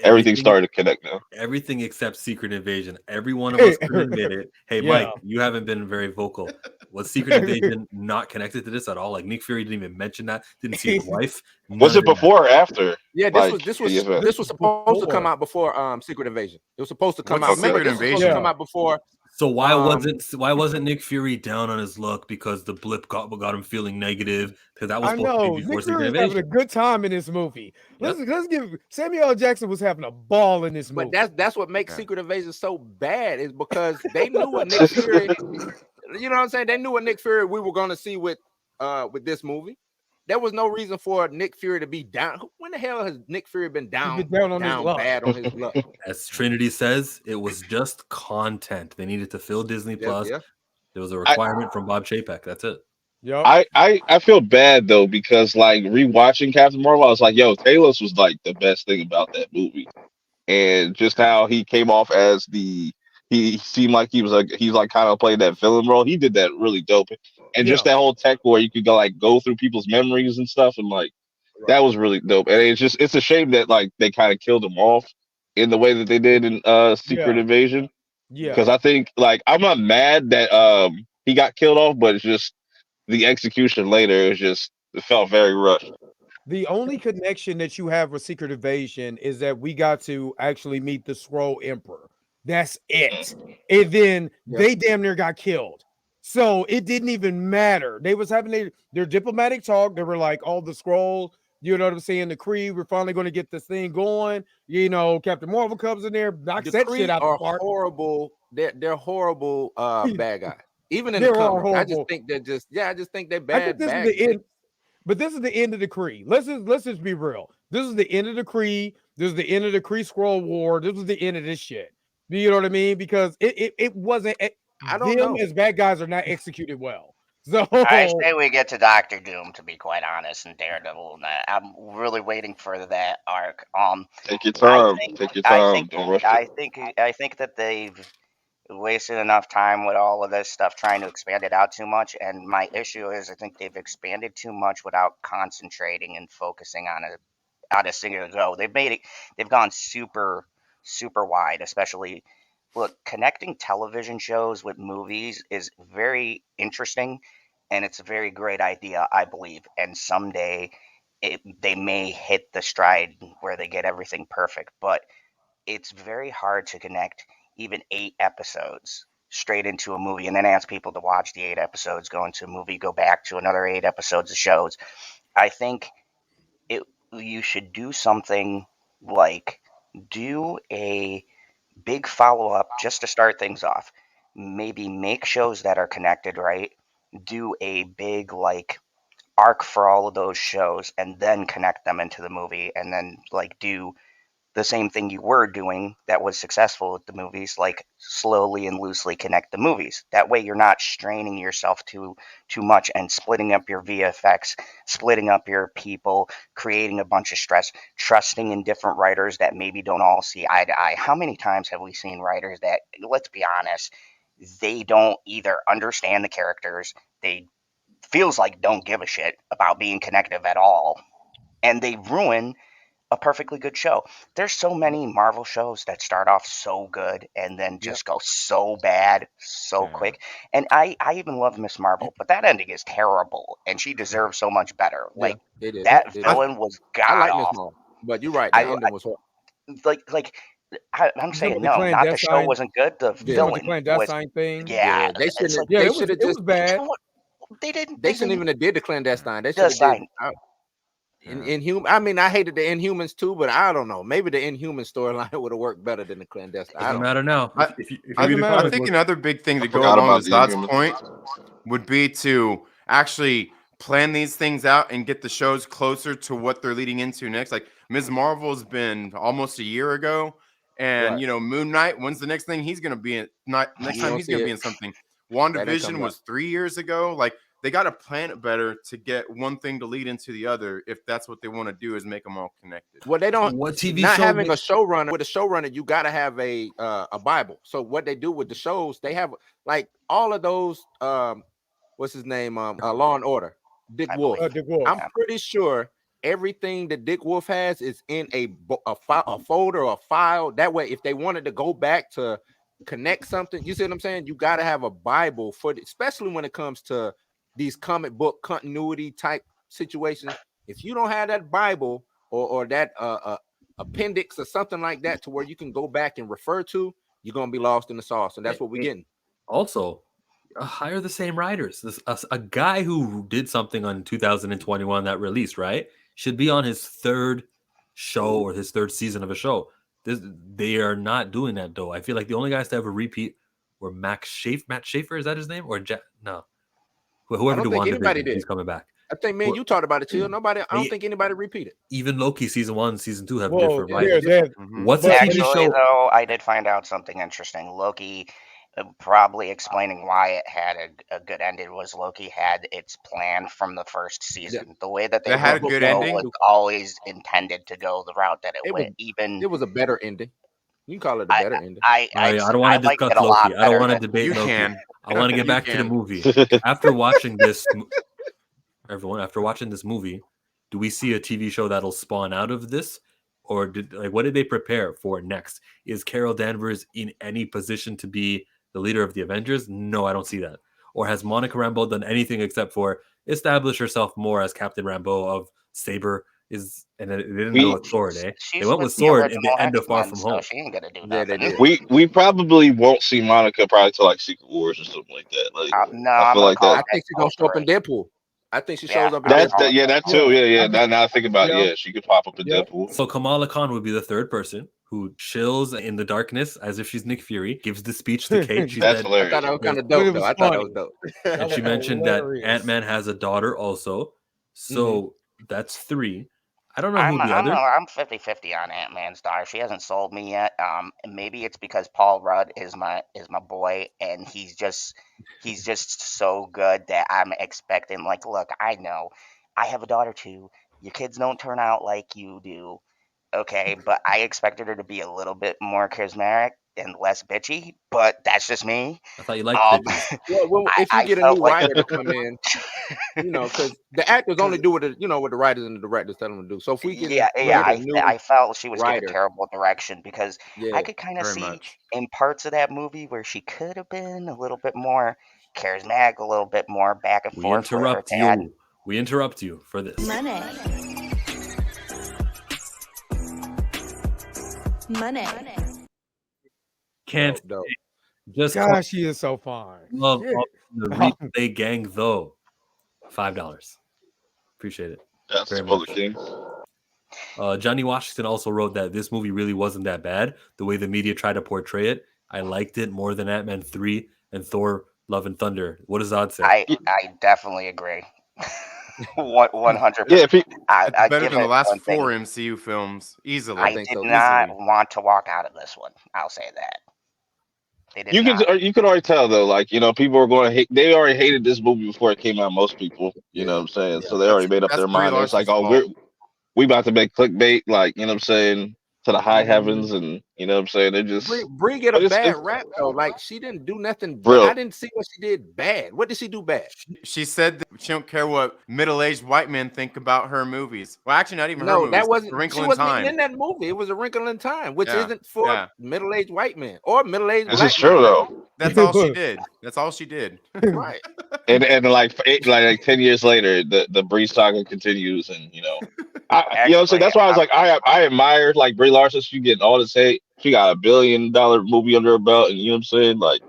everything's Everything, starting to connect now. everything except Secret Invasion. Every one of us could admit it. Hey, Mike, Yeah. you haven't been very vocal. Was Secret Invasion not connected to this at all? Like Nick Fury didn't even mention that. Didn't see his wife. Was None it of that. before or after? Yeah, Like the event? this was supposed to come Before. out before Secret Invasion. It was supposed to come What's out. Remember, Secret this was supposed to Invasion? come out before. So why Um, wasn't Nick Fury down on his luck because the blip got him feeling negative? Because that was I supposed to know be before Nick Secret Fury was having a Invasion. good time in this movie. Yep. Let's give Samuel L. Jackson was having a ball in this movie. But that's what makes Yeah. Secret Invasion so bad is because they knew what Nick Fury. You know what I'm saying? They knew what Nick Fury we were going to see with this movie. There was no reason for Nick Fury to be down. When the hell has Nick Fury been down? He's been down on his luck. Bad on his luck. As Trinity says, it was just content. They needed to fill Disney Yeah, Plus. yeah. There was a requirement from Bob Chapek. That's it. Yep. I feel bad though because like rewatching Captain Marvel, I was like, yo, Talos was like the best thing about that movie, and just how he came off as he seemed like he's like kind of playing that villain role. He did that really dope, and just Yeah. that whole tech where you could go through people's memories and stuff, and like that was really dope. And it's a shame that like they kind of killed him off in the way that they did in Secret Yeah. Invasion. Yeah. Because I think like I'm not mad that he got killed off, but it's just the execution later. It felt very rushed. The only connection that you have with Secret Invasion is that we got to actually meet the Skrull Emperor. That's it. And then they damn near got killed. So it didn't even matter. They was having their diplomatic talk. They were like, all the Skrulls, you know what I'm saying? The Kree, we're finally going to get this thing going. You know, Captain Marvel comes in there, knocks The that shit Kree out the are park. horrible. They're horrible bad guys. Even in They the are comics, I just horrible. think I just think they're I bad. think this bad is the end. But this is the end of the Kree. Let's just be real. This is the end of the Kree. This is the end of the Kree Skrull War. This was the end of this shit. Do you know what I mean? Because it wasn't. I don't them know. as bad guys are not executed well. So I say we get to Doctor Doom, to be quite honest, and Daredevil. And that. I'm really waiting for that arc. Take your I time. think Take your I time. think Don't rush I it. think that they've wasted enough time with all of this stuff trying to expand it out too much. And my issue is I think they've expanded too much without concentrating and focusing on a singular go. They've gone super wide, especially look, connecting television shows with movies is very interesting, and it's a very great idea, I believe. And someday they may hit the stride where they get everything perfect, but it's very hard to connect even 8 episodes straight into a movie and then ask people to watch the 8 episodes, go into a movie, go back to another 8 episodes of shows. I think you should do something like do a big follow up just to start things off. Maybe make shows that are connected, right? Do a big like arc for all of those shows and then connect them into the movie and then like do the same thing you were doing that was successful with the movies, like slowly and loosely connect the movies. That way you're not straining yourself too much and splitting up your VFX, splitting up your people, creating a bunch of stress, trusting in different writers that maybe don't all see eye to eye. How many times have we seen writers that, let's be honest, they don't either understand the characters, they feels like don't give a shit about being connective at all, and they ruin a perfectly good show. There's so many Marvel shows that start off so good and then just go so bad so quick. And I even love Miss Marvel, but that ending is terrible, and she deserves so much better. Like it is. that It is. villain was I god like Miss awful. Marvel, but you're right. The ending was horrible. I'm You saying know, the no, not the show clandestine. wasn't good. The You know, the villain was clandestine thing. yeah. They It's shouldn't. like Yeah, They it was should have it was just. bad. they didn't. They shouldn't even have did the clandestine. They should Just have did. sign. Inhuman. I mean, I hated the Inhumans too, but I don't know. Maybe the Inhuman storyline would have worked better than the clandestine. I Doesn't don't matter now. I- If you I, read the I comic think book, another big thing I to go forgot along about with the Zod's Inhumans. point would be to actually plan these things out and get the shows closer to what they're leading into next. Like Ms. Marvel's been almost a year ago, and Right. Moon Knight. When's the next thing he's going to be in? Not next You time don't he's see going to it. be in something. That ain't WandaVision coming was 3 years ago. Like they got to plan it better to get one thing to lead into the other. If that's what they want to do, is make them all connected. Well, they don't. what TV Not show? having a showrunner. With a showrunner, you got to have a Bible. So what they do with the shows, they have like all of those. What's his name? Law and Order. Dick I Wolf. believe. Dick Wolf. I'm pretty sure everything that Dick Wolf has is in a folder or a file. That way, if they wanted to go back to connect something, you see what I'm saying? You got to have a Bible for it, especially when it comes to these comic book continuity type situations. If you don't have that Bible or that appendix or something like that to where you can go back and refer to, you're gonna be lost in the sauce, and that's what we're getting. Also, hire the same writers. A guy who did something on 2021 that released, right, should be on his third show or his third season of a show. They are not doing that though. I feel like the only guys to ever repeat were Matt Schaefer, is that his name? Or no, whoever I don't did think anybody WandaVision, did. he's coming back. I think, man, you talked about it, Chill. Nobody, I don't They- think anybody repeated. Even Loki season 1, season 2 have Whoa, different yeah, writers. they have- What's a but- TV Actually, show? though, I did find out something interesting. Loki, probably explaining why it had a good ending, was Loki had its plan from the first season. The way that they That had a wrote good the show ending? was always intended to go the route that it It was- went. Even It was a better ending. You can call it a better ending. I don't want to liked discuss it a lot Loki. I don't better want to than- debate You Loki. can. I want to get You back to the can. movie. After watching this, after watching this movie, do we see a TV show that'll spawn out of this, or what did they prepare for next? Is Carol Danvers in any position to be the leader of the Avengers? No, I don't see that. Or has Monica Rambeau done anything except for establish herself more as Captain Rambeau of Saber? And they didn't go with Sword, eh? She's They went with with the Sword in the original end of Far X-Men, From so Home. she ain't gonna do Yeah, they nothing. did. We probably won't see Monica probably till like Secret Wars or something like that. Like No, I I'm feel gonna like call that. I think she's gonna show up in Deadpool. I think she Yeah, shows up in That, Deadpool. that yeah, that too. Yeah. Now I think about it, Yeah. yeah, she could pop up in Yeah. Deadpool. So Kamala Khan would be the third person who chills in the darkness as if she's Nick Fury, gives the speech to Kate. She That's said, I hilarious. thought that was kind of But it dope, was though. I thought that funny. was dope. and she was mentioned hilarious. that Ant-Man has a daughter also. So that's 3. I don't know I'm who the other. I'm 50-50 on Ant-Man's daughter. She hasn't sold me yet. Maybe it's because Paul Rudd is my boy, and he's just so good that I'm expecting. Like, look, I know I have a daughter too. Your kids don't turn out like you do, okay? But I expected her to be a little bit more charismatic. and less bitchy, but that's just me. I thought you liked Um, bitches. Well, if you I get a felt new like writer to come in, because the actors only do what what the writers and the directors tell them to do. So if we can yeah, get a new I felt she was given writer, terrible direction because yeah, I could kind of Very see much. in parts of that movie where she could have been a little bit more charismatic, a little bit more back and We forth with her interrupt dad. you. We interrupt you for this. Money. Money. Can't dope. just call Gosh, she is so fine. love Shit. all the replay gang though. $5. Appreciate it That's very for the much. Kings. Johnny Washington also wrote that this movie really wasn't that bad. The way the media tried to portray it, I liked it more than Ant-Man 3 and Thor: Love and Thunder. What does Odd say? I definitely agree. 100%. Yeah, if he, It's I better give than the it last one thing. 4 MCU films easily. I I think did so, too. not Easily. want to walk out of this one. I'll say that. They did you not. could already tell though, like people are going to hate. They already hated this movie before it came out. Most people, you know what I'm saying. Yeah. So they already made up That's their Brie mind. It's like, Larson's oh, fault. we about to make clickbait, like you know what I'm saying, to the high Mhm. heavens, and you know what I'm saying. They just Brie get but a it's bad rap though. Like she didn't do nothing. real. I didn't see what she did bad. What did she do bad? She said that she don't care what middle-aged white men think about her movies. Well, actually, not even her No, movies. that wasn't. A Wrinkle She in wasn't Time. even in that movie. It was A Wrinkle in Time, which Yeah, isn't for yeah. middle-aged white men or middle-aged This black is true men. though. That's all she did. That's all she did. Right. And like 10 years later, the Bree saga continues, and you know what I'm saying. Actually, That's why I was like, I admire like Brie Larson. She getting all this hate. She got $1 billion movie under her belt, and you know what I'm saying. Like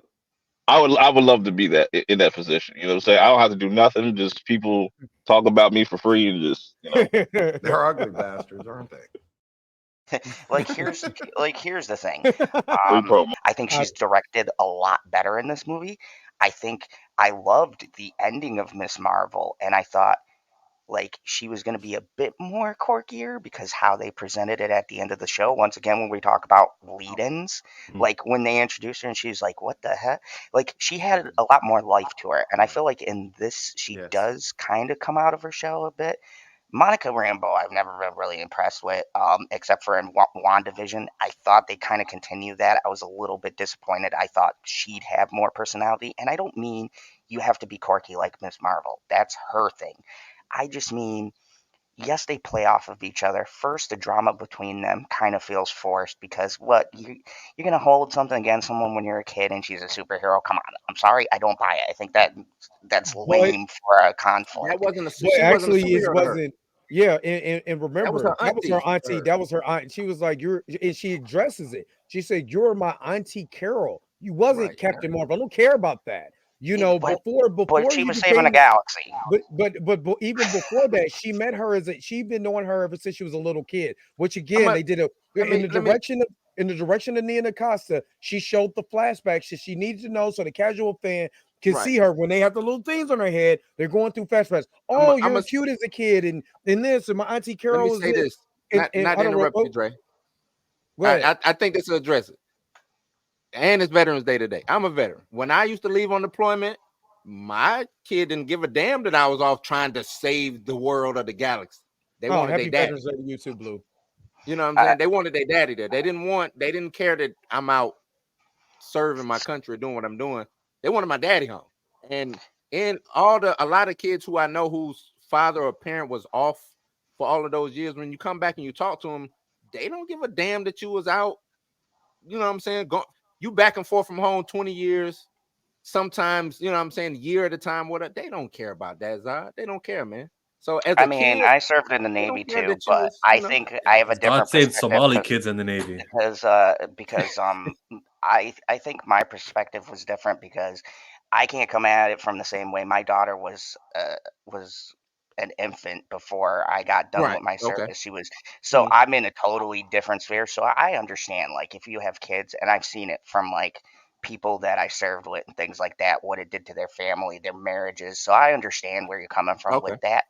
I would love to be that in that position. You know what I'm saying. I don't have to do nothing. Just people talk about me for free, and just They're ugly bastards, aren't they? here's the thing. free promo. I think she's directed a lot better in this movie. I think I loved the ending of Miss Marvel, and I thought like she was going to be a bit more quirkier because how they presented it at the end of the show. Once again, when we talk about lead-ins, like when they introduced her and she's like, "What the heck?" Like she had a lot more life to her, and I feel like in this she Yes. does kind of come out of her shell a bit. Monica Rambeau, I've never been really impressed with, except for in WandaVision. I thought they kind of continued that. I was a little bit disappointed. I thought she'd have more personality, and I don't mean you have to be quirky like Miss Marvel. That's her thing. I just mean, yes, they play off of each other. First, the drama between them kind of feels forced because you're gonna hold something against someone when you're a kid and she's a superhero. Come on, I'm sorry, I don't buy it. I think that's lame for a conflict. That wasn't a. But She actually, wasn't a it superhero to her. wasn't. Yeah, and remember, That was her that was her auntie. auntie. That was her aunt. And she was like, "You're," and she addresses it. She said, "You're my auntie Carol. You wasn't Right. Captain Marvel. I don't care about that. You know, But before she you was saving a became, galaxy. but even before that, she met her she'd been knowing her ever since she was a little kid. Which again, they did in the direction of Nia Costa. She showed the flashbacks that she needed to know, so the casual fan can see her when they have the little things on her head. They're going through flashbacks. Oh, you're cute as a kid, and this, and my auntie Carol was Let me say this. And Not to interrupt you, Dre. Go ahead. I think this will address it. And it's Veterans Day today. I'm a veteran. When I used to leave on deployment, my kid didn't give a damn that I was off trying to save the world or the galaxy. They wanted their daddy. Veterans Day to YouTube, Blue. You know what I'm saying? They wanted their daddy there. They didn't care that I'm out serving my country, doing what I'm doing. They wanted my daddy home. And a lot of kids who I know whose father or parent was off for all of those years, when you come back and you talk to them, they don't give a damn that you was out. You know what I'm saying? You back and forth from home 20 years, sometimes, you know what I'm saying, a year at a time. They don't care about that, Zod. They don't care, man. So as a kid, I served in the Navy too, but I think I have a different saved perspective Somali kids in the Navy because I think my perspective was different because I can't come at it from the same way. My daughter was an infant before I got done with my service. She was I'm in a totally different sphere. So I understand, like, if you have kids, and I've seen it from like people that I served with and things like that, what it did to their family, their marriages. So I understand where you're coming from with that.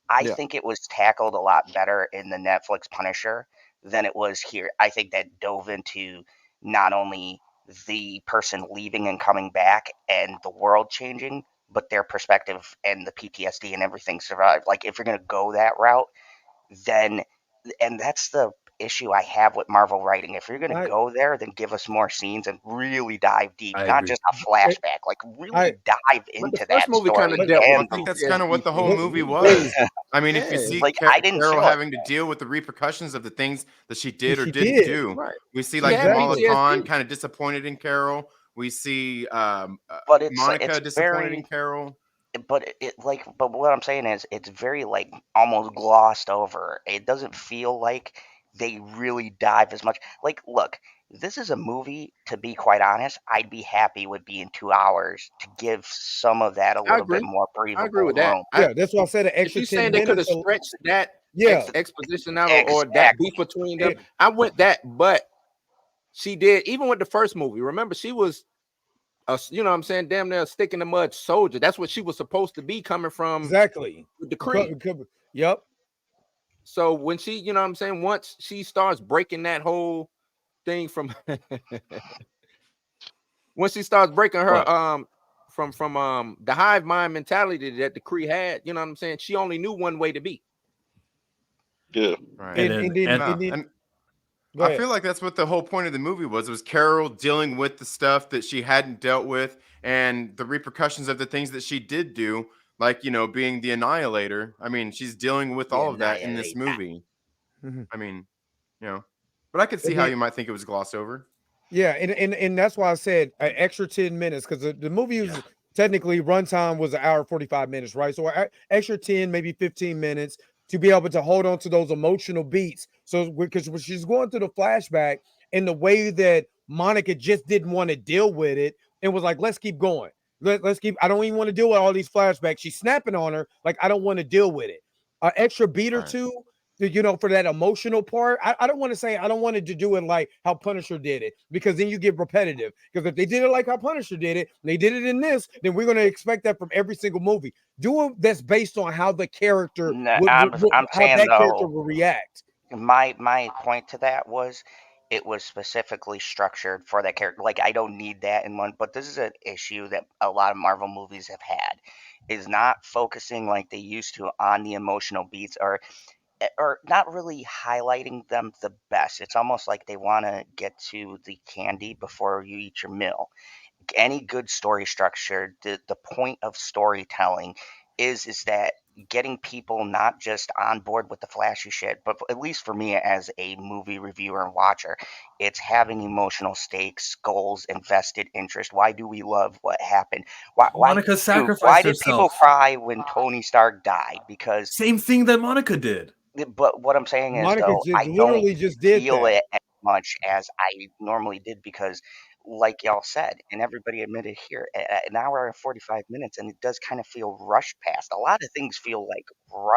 I think it was tackled a lot better in the Netflix Punisher than it was here. I think that dove into not only the person leaving and coming back and the world changing, but their perspective and the PTSD and everything survived. Like, if you're going to go that route, then, and that's issue I have with Marvel writing. If you're going to I- go there, then give us more scenes and really dive deep, I not agree. just a flashback. Like really dive But into the that first movie kind story. of dealt I with think that's PTSD. kind of what the whole Look, movie look, was. I mean, if you Yeah. see Like, I didn't Carol feel it. having to deal with the repercussions of the things that she did or she didn't did. do, Right. we see She like had Kamala Exactly. Khan PTSD. kind of disappointed in Carol. We see But it's Monica disappointed very in Carol. but but what I'm saying is it's very like almost glossed over. It doesn't feel like they really dive as much. Like, look, this is a movie, to be quite honest, I'd be happy with being 2 hours to give some of that a I little bit agree. more I agree breathable with that. room. Yeah, that's why I said an If extra you're 10 saying they could have minutes. stretched that Yeah, exposition out or that Exactly. beef between them, It- I went that. But she did, even with the first movie. Remember, she was you know what I'm saying, damn near a stick in the mud soldier. That's what she was supposed to be, coming from exactly. the Kree. Yep. So when she, you know what I'm saying, once she starts breaking that whole thing from once she starts breaking her What? from the hive mind mentality that the Kree had, you know what I'm saying, she only knew one way to be. Yeah. Right. And then go I ahead. feel like that's what the whole point of the movie was. It was Carol dealing with the stuff that she hadn't dealt with and the repercussions of the things that she did do, like, you know, being the Annihilator. I mean, she's dealing with The all of that in this Annihilator. movie. Mhm. I mean, you know, but I could see And how then- you might think it was glossed over. Yeah, and that's why I said an extra 10 minutes, because the movie was technically runtime was an hour 45 minutes, right? So extra 10, maybe 15 minutes to be able to hold on to those emotional beats. So because when she's going through the flashback and the way that Monica just didn't want to deal with it and was like, let's keep going. Let's keep, I don't even want to deal with all these flashbacks. She's snapping on her, like, I don't want to deal with it. An extra beat or Right. two, you know, for that emotional part. I don't want to say, I don't want it to do it like how Punisher did it, because then you get repetitive. Because if they did it like how Punisher did it, and they did it in this, then we're going to expect that from every single movie. Do it that's based on how the character No, would, I'm how saying that character though, will react. my point to that was it was specifically structured for that character. Like, I don't need that in one, but this is an issue that a lot of Marvel movies have had, is not focusing like they used to on the emotional beats, or not really highlighting them the best. It's almost like they want to get to the candy before you eat your meal. Any good story structure, the point of storytelling is that getting people not just on board with the flashy shit, but at least for me as a movie reviewer and watcher, it's having emotional stakes, goals, invested interest. Why do we love what happened? Why Monica dude, sacrificed why did people herself. cry when Tony Stark died? Because Same thing that Monica did. but what I'm saying is, Monica though, I don't literally just did feel that. it as much as I normally did because, like y'all said, and everybody admitted here, an hour and 45 minutes, and it does kind of feel rushed past. A lot of things feel like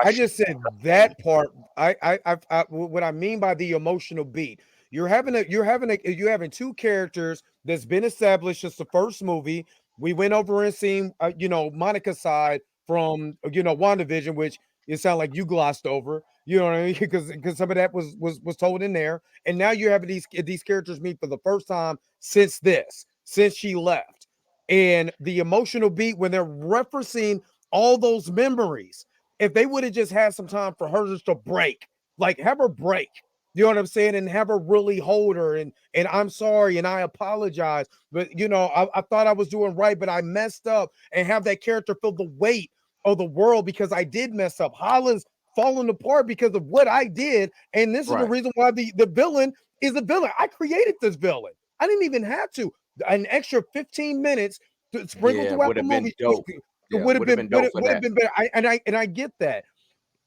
I rushed. just said And that part. What I mean by the emotional beat, you're having two characters that's been established since the first movie. We went over and seen, you know, Monica's side from, you know, WandaVision, which it sounded like you glossed over. You know what I mean? Because some of that was told in there, and now you're having these characters meet for the first time since she left, and the emotional beat when they're referencing all those memories. If they would have just had some time for her just to break, like have her break, you know what I'm saying, and have her really hold her and I'm sorry and I apologize, but you know, I thought I was doing right, but I messed up, and have that character feel the weight of the world because I did mess up. Holland's falling apart because of what I did, and this is the Right. reason why the villain is the villain. I created this villain. I didn't even have to. An extra 15 minutes to sprinkle Yeah, throughout would the have been movie. dope. It Yeah, would have would have been been dope for would have that. been better. I get that.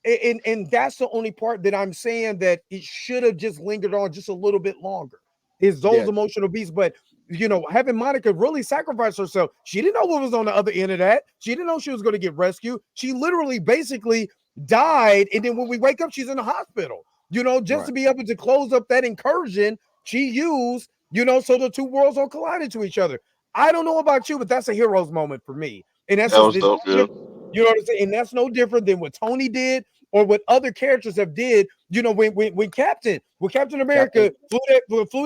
And that's the only part that I'm saying that it should have just lingered on just a little bit longer. Is those Yeah. emotional beats, but you know, having Monica really sacrifice herself. She didn't know what was on the other end of that. She didn't know she was going to get rescued. She literally basically died, and then when we wake up, she's in the hospital. You know, just to Right. be able to close up that incursion she used, you know, so the two worlds don't collide into each other. I don't know about you, but that's a hero's moment for me. And that's That was just, dope. Yeah. you know what I'm saying? And that's no different than what Tony did or what other characters have did. You know, when Captain America flew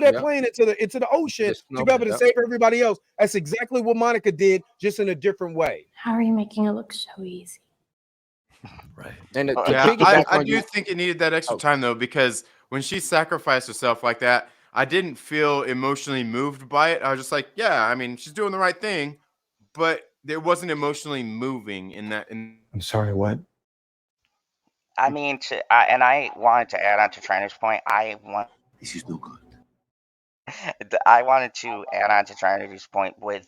that Yep. plane into the ocean The to be able to yep. save everybody else. That's exactly what Monica did, just in a different way. How are you making it look so easy? Right. And to Yeah, piggyback I on do you, think it needed that extra Oh. time though, because when she sacrificed herself like that, I didn't feel emotionally moved by it. I was just like, yeah, I mean, she's doing the right thing, but there wasn't emotionally moving in that. I'm sorry, what? I mean, and I wanted to add on to Triner's point. This is no good. I wanted to add on to Triner's point with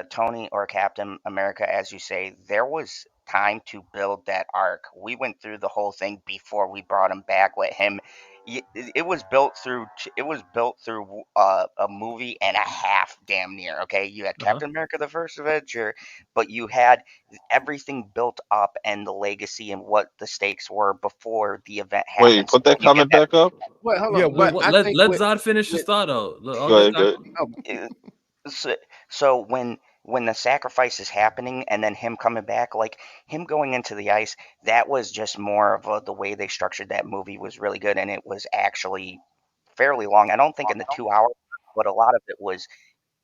Tony or Captain America, as you say. There was time to build that arc. We went through the whole thing before we brought him back with him. It was built through. It was built through a movie and a half, damn near. Okay, you had Captain America: The First Avenger, but you had everything built up and the legacy and what the stakes were before the event happened. Wait, put that So when you comment get back up. Wait, hold Yeah, on. But I Let think Zod finish his thought out. Go ahead, go ahead. so when the sacrifice is happening and then him coming back, like him going into the ice, that was just more of the way they structured that movie was really good, and it was actually fairly long. I don't think in the 2 hours, but a lot of it was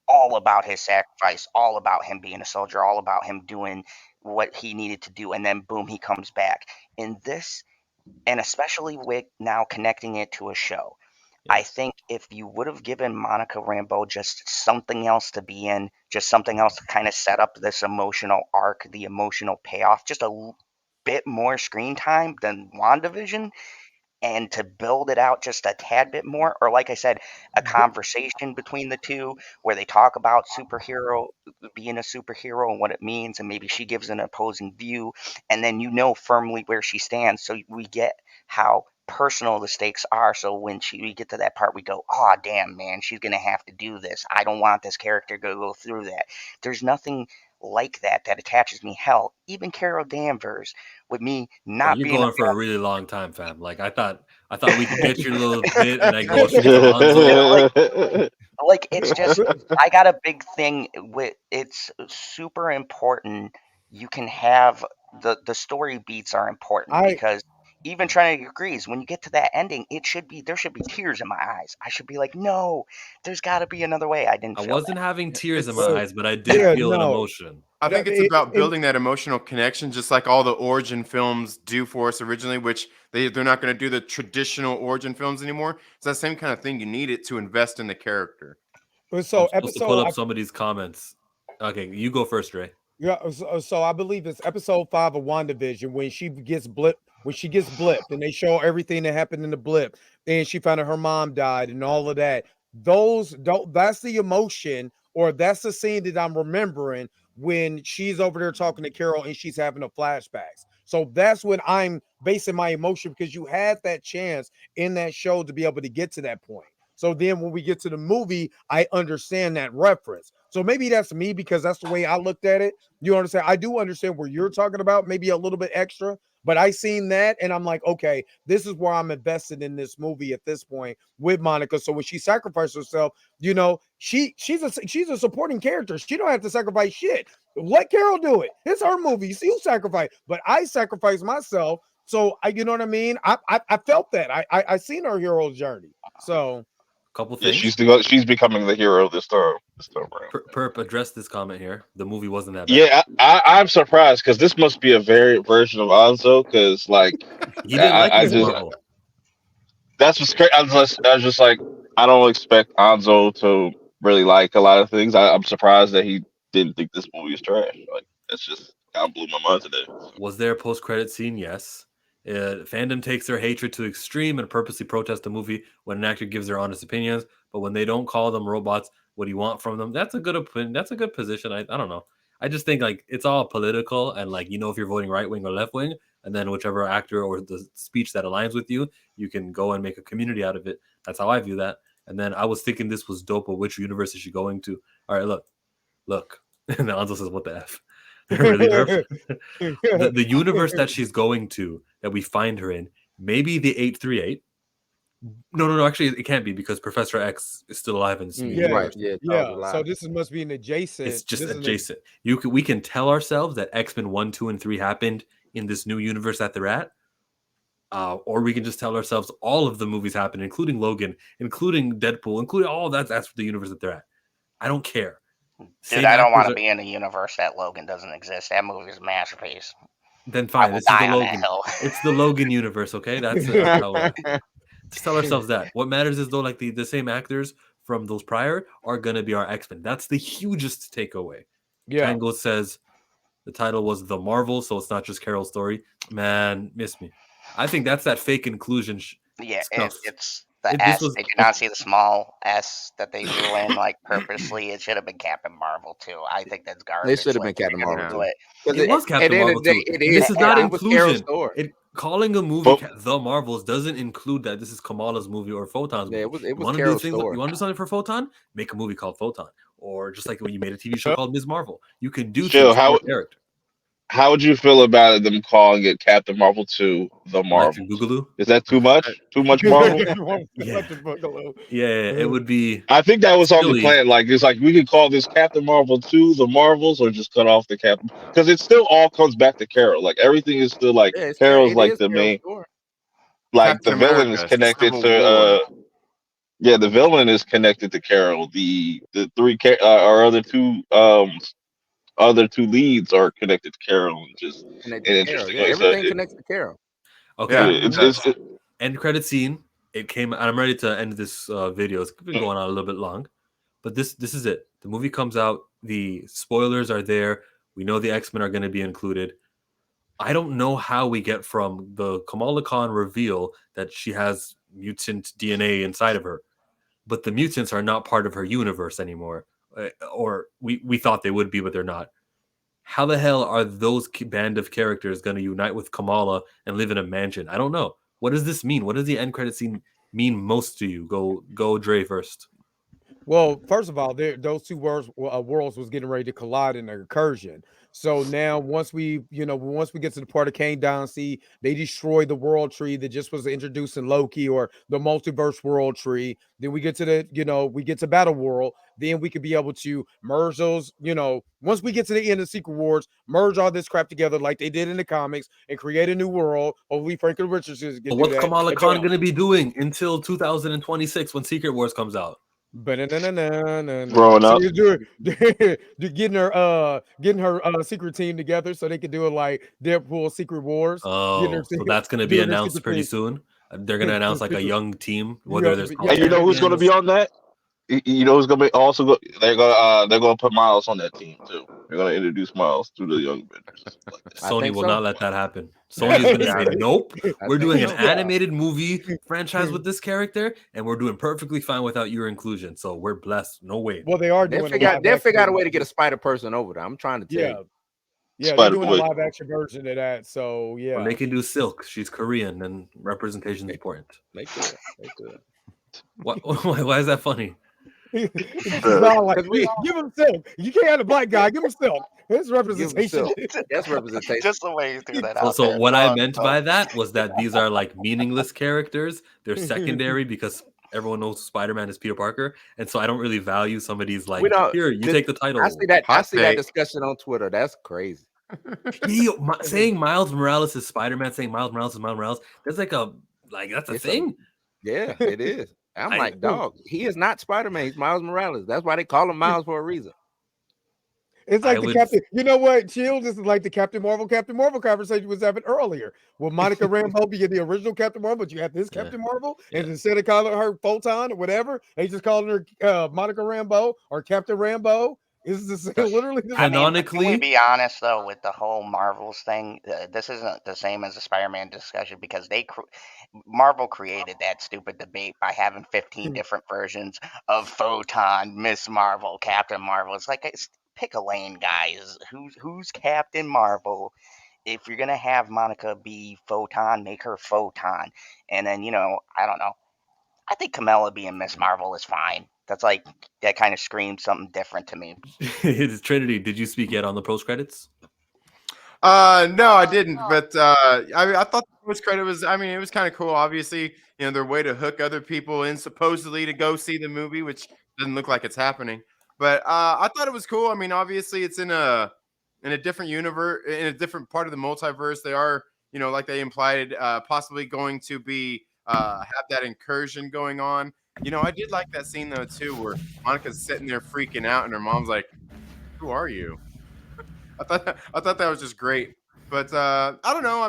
all about his sacrifice, all about him being a soldier, all about him doing what he needed to do, and then boom, he comes back. In this, and especially with now connecting it to a show, I think if you would have given Monica Rambeau just something else to be in, just something else to kind of set up this emotional arc, the emotional payoff, just a bit more screen time than WandaVision, and to build it out just a tad bit more, or like I said, a conversation between the two where they talk about being a superhero and what it means, and maybe she gives an opposing view, and then you know firmly where she stands, so we get how personal the stakes are. So when we get to that part, we go, oh damn man, she's gonna have to do this. I don't want this character to go through that. There's nothing like that attaches me. Hell, even Carol Danvers, with me not You're being going a for a really long time, fam. Like I thought we could get your little bit and then go straight to Hanzo. like it's just I got a big thing with it's super important. You can have the story beats are important because even trying to agrees when you get to that ending, there should be tears in my eyes. I should be like, no, there's got to be another way. I didn't. I feel wasn't that. having tears in my It's- eyes, but I did feel an emotion. I think it's about building that emotional connection, just like all the origin films do for us originally, which they're not going to do the traditional origin films anymore. It's that same kind of thing. You need it to invest in the character. So I'm supposed to pull up some of these comments. Okay, you go first, Ray. Yeah, so I believe it's episode 5 of WandaVision when she gets blipped, and they show everything that happened in the blip, and she found out her mom died and all of that. That's the emotion, or that's the scene that I'm remembering when she's over there talking to Carol and she's having the flashbacks. So that's when I'm basing my emotion, because you had that chance in that show to be able to get to that point. So then when we get to the movie, I understand that reference. So maybe that's me because that's the way I looked at it. You understand? I do understand where you're talking about, maybe a little bit extra, but I seen that and I'm like, okay, this is where I'm invested in this movie at this point with Monica. So when she sacrificed herself, you know, she's a supporting character. She don't have to sacrifice shit. Let Carol do it. It's her movie. You sacrifice, but I sacrifice myself. So you know what I mean? I felt that. I seen her hero's journey. So couple Yeah, things. she's becoming the hero this time around. Perp addressed this comment here. The movie wasn't that bad. Yeah, I'm surprised because this must be a variant version of Anzo. Because like, He didn't like I Ms. just Marvel. that's what's great. I was just like, I don't expect Anzo to really like a lot of things. I'm surprised that he didn't think this movie was trash. Like, that's just kind of blew my mind today. Was there a post-credit scene? Yes. Fandom takes their hatred to extreme and purposely protest the movie when an actor gives their honest opinions, but when they don't call them robots, what do you want from them? That's a good opinion. That's a good position. I don't know. I just think like it's all political, and like, you know, if you're voting right wing or left wing, and then whichever actor or the speech that aligns with you, you can go and make a community out of it. That's how I view that. And then I was thinking this was dope, but which universe is she going to? All right, look. And Anzo says, "What the f?" Really, the universe that she's going to, that we find her in, maybe the 838. No. Actually, it can't be because Professor X is still alive in this new universe. Yeah. So this must be an adjacent. It's just adjacent. We can tell ourselves that X-Men 1, 2, and 3 happened in this new universe that they're at. Or we can just tell ourselves all of the movies happened, including Logan, including Deadpool, including all that. That's the universe that they're at. I don't care. Dude, I don't want to be in a universe that Logan doesn't exist. That movie is a masterpiece. Then fine. This is the Logan. It's the Logan universe, okay? That's how. Just tell ourselves that. What matters is though, like the same actors from those prior are gonna be our X-Men. That's the hugest takeaway. Yeah. Tango says the title was The Marvel, so it's not just Carol's story. Man, miss me. I think that's that fake inclusion Yeah, stuff. it's the This S. was Did you not see the small S that they threw in like purposely? It should have been Captain Marvel too. I think that's garbage. It should have been Like, if Captain you're gonna Marvel do too. it. It was At Captain the end of Marvel the day, too. it And is. this is not It was Carol's inclusion. story. Calling a movie But The Marvels doesn't include that this is Kamala's movie or Photon's movie. Yeah, it was You want to do Carol's things? story. You want to do something for Photon? Make a movie called Photon, or just like when you made a TV show called Ms. Marvel. You can do Phil, things for a character. how would you feel about them calling it Captain Marvel 2 The Electric Marvels? Boogaloo? Is that too much? Too much Marvel? Yeah. Yeah, it would be. I think that was on the silly. plan. Like it's like we could call this Captain Marvel 2 The Marvels, or just cut off the Captain, because it still all comes back to Carol. Like everything is still like Yeah, Carol's it like is the Carol's main. story. Like Captain the villain is America, connected Civil to War. yeah, the villain is connected to Carol. The our other two leads are connected to Carol in just Connected an to Carol. interesting Yeah, way. So everything connects to Carol. Okay. Yeah, it's that's- End credit scene. It came. And I'm ready to end this video. It's been going on a little bit long, but this is it. The movie comes out. The spoilers are there. We know the X-Men are going to be included. I don't know how we get from the Kamala Khan reveal that she has mutant DNA inside of her, but the mutants are not part of her universe anymore. Or we thought they would be, but they're not. How the hell are those band of characters going to unite with Kamala and live in a mansion? I don't know. What does this mean? What does the end credit scene mean most to you? Go Dre first. Well, first of all, those two worlds was getting ready to collide in an incursion. So now, once we get to the part of Kane Dynasty, they destroy the world tree that just was introduced in Loki, or the multiverse world tree. Then we get to we get to Battle World. Then we could be able to merge those. Once we get to the end of Secret Wars, merge all this crap together like they did in the comics and create a new world. Hopefully, Franklin Richardson can do What's that. Kamala Khan going to be doing until 2026 when Secret Wars comes out? Growing up. She's doing getting her secret team together so they can do it like Deadpool Secret Wars. Oh, so that's going to be announced pretty soon. They're going to announce like a young team, whether there's And you know who's going to be on that? You know who's going to be also go? They're going to put Miles on that team too. They're going to introduce Miles to the young Avengers. Sony will not let that happen. Sony is going to say, nope, we're doing an animated movie franchise with this character, and we're doing perfectly fine without your inclusion. So we're blessed. No way. Well, they are They'll doing. figure out a way to get a Spider-Person over there. I'm trying to tell you. Yeah, they're doing a live action version of that. So yeah, or they can do Silk. She's Korean, and representation is important. They could. Why is that funny? It's not like, give him Silk. You can't have a black guy. Give him Silk. His representation. That's representation. Just the way you threw that out. So there. what I meant by that was that these are like meaningless characters. They're secondary because everyone knows Spider-Man is Peter Parker, and so I don't really value somebody's like, here, you take the title. I see that discussion on Twitter. That's crazy. Saying Miles Morales is Spider-Man, saying Miles Morales is Miles Morales, that's that's a thing. Yeah, it is. I'm like, dog, he is not Spider-Man. He's Miles Morales. That's why they call him Miles for a reason. It's like Captain. You know what? Chill. This is like the Captain Marvel conversation was having earlier. Will Monica Rambeau be the original Captain Marvel? But you have this Captain Marvel, and instead of calling her Photon or whatever, they just calling her Monica Rambeau or Captain Rambeau. Is this literally canonically? Can we be honest though with the whole Marvels thing? This isn't the same as the Spider-Man discussion because Marvel created that stupid debate by having 15 different versions of Photon, Miss Marvel, Captain Marvel. It's like pick a lane, guys. Who's Captain Marvel? If you're gonna have Monica be Photon, make her Photon, and then I don't know. I think Kamala being Miss Marvel is fine. That kind of screams something different to me. It's Trinity. Did you speak yet on the post credits? No, I didn't. But I thought the post credit was. It was kind of cool. Obviously, their way to hook other people in supposedly to go see the movie, which doesn't look like it's happening. But I thought it was cool. Obviously, it's in a different universe, in a different part of the multiverse. They are, like they implied, possibly going to be have that incursion going on. I did like that scene though too, where Monica's sitting there freaking out, and her mom's like, "Who are you?" I thought that was just great. But I don't know.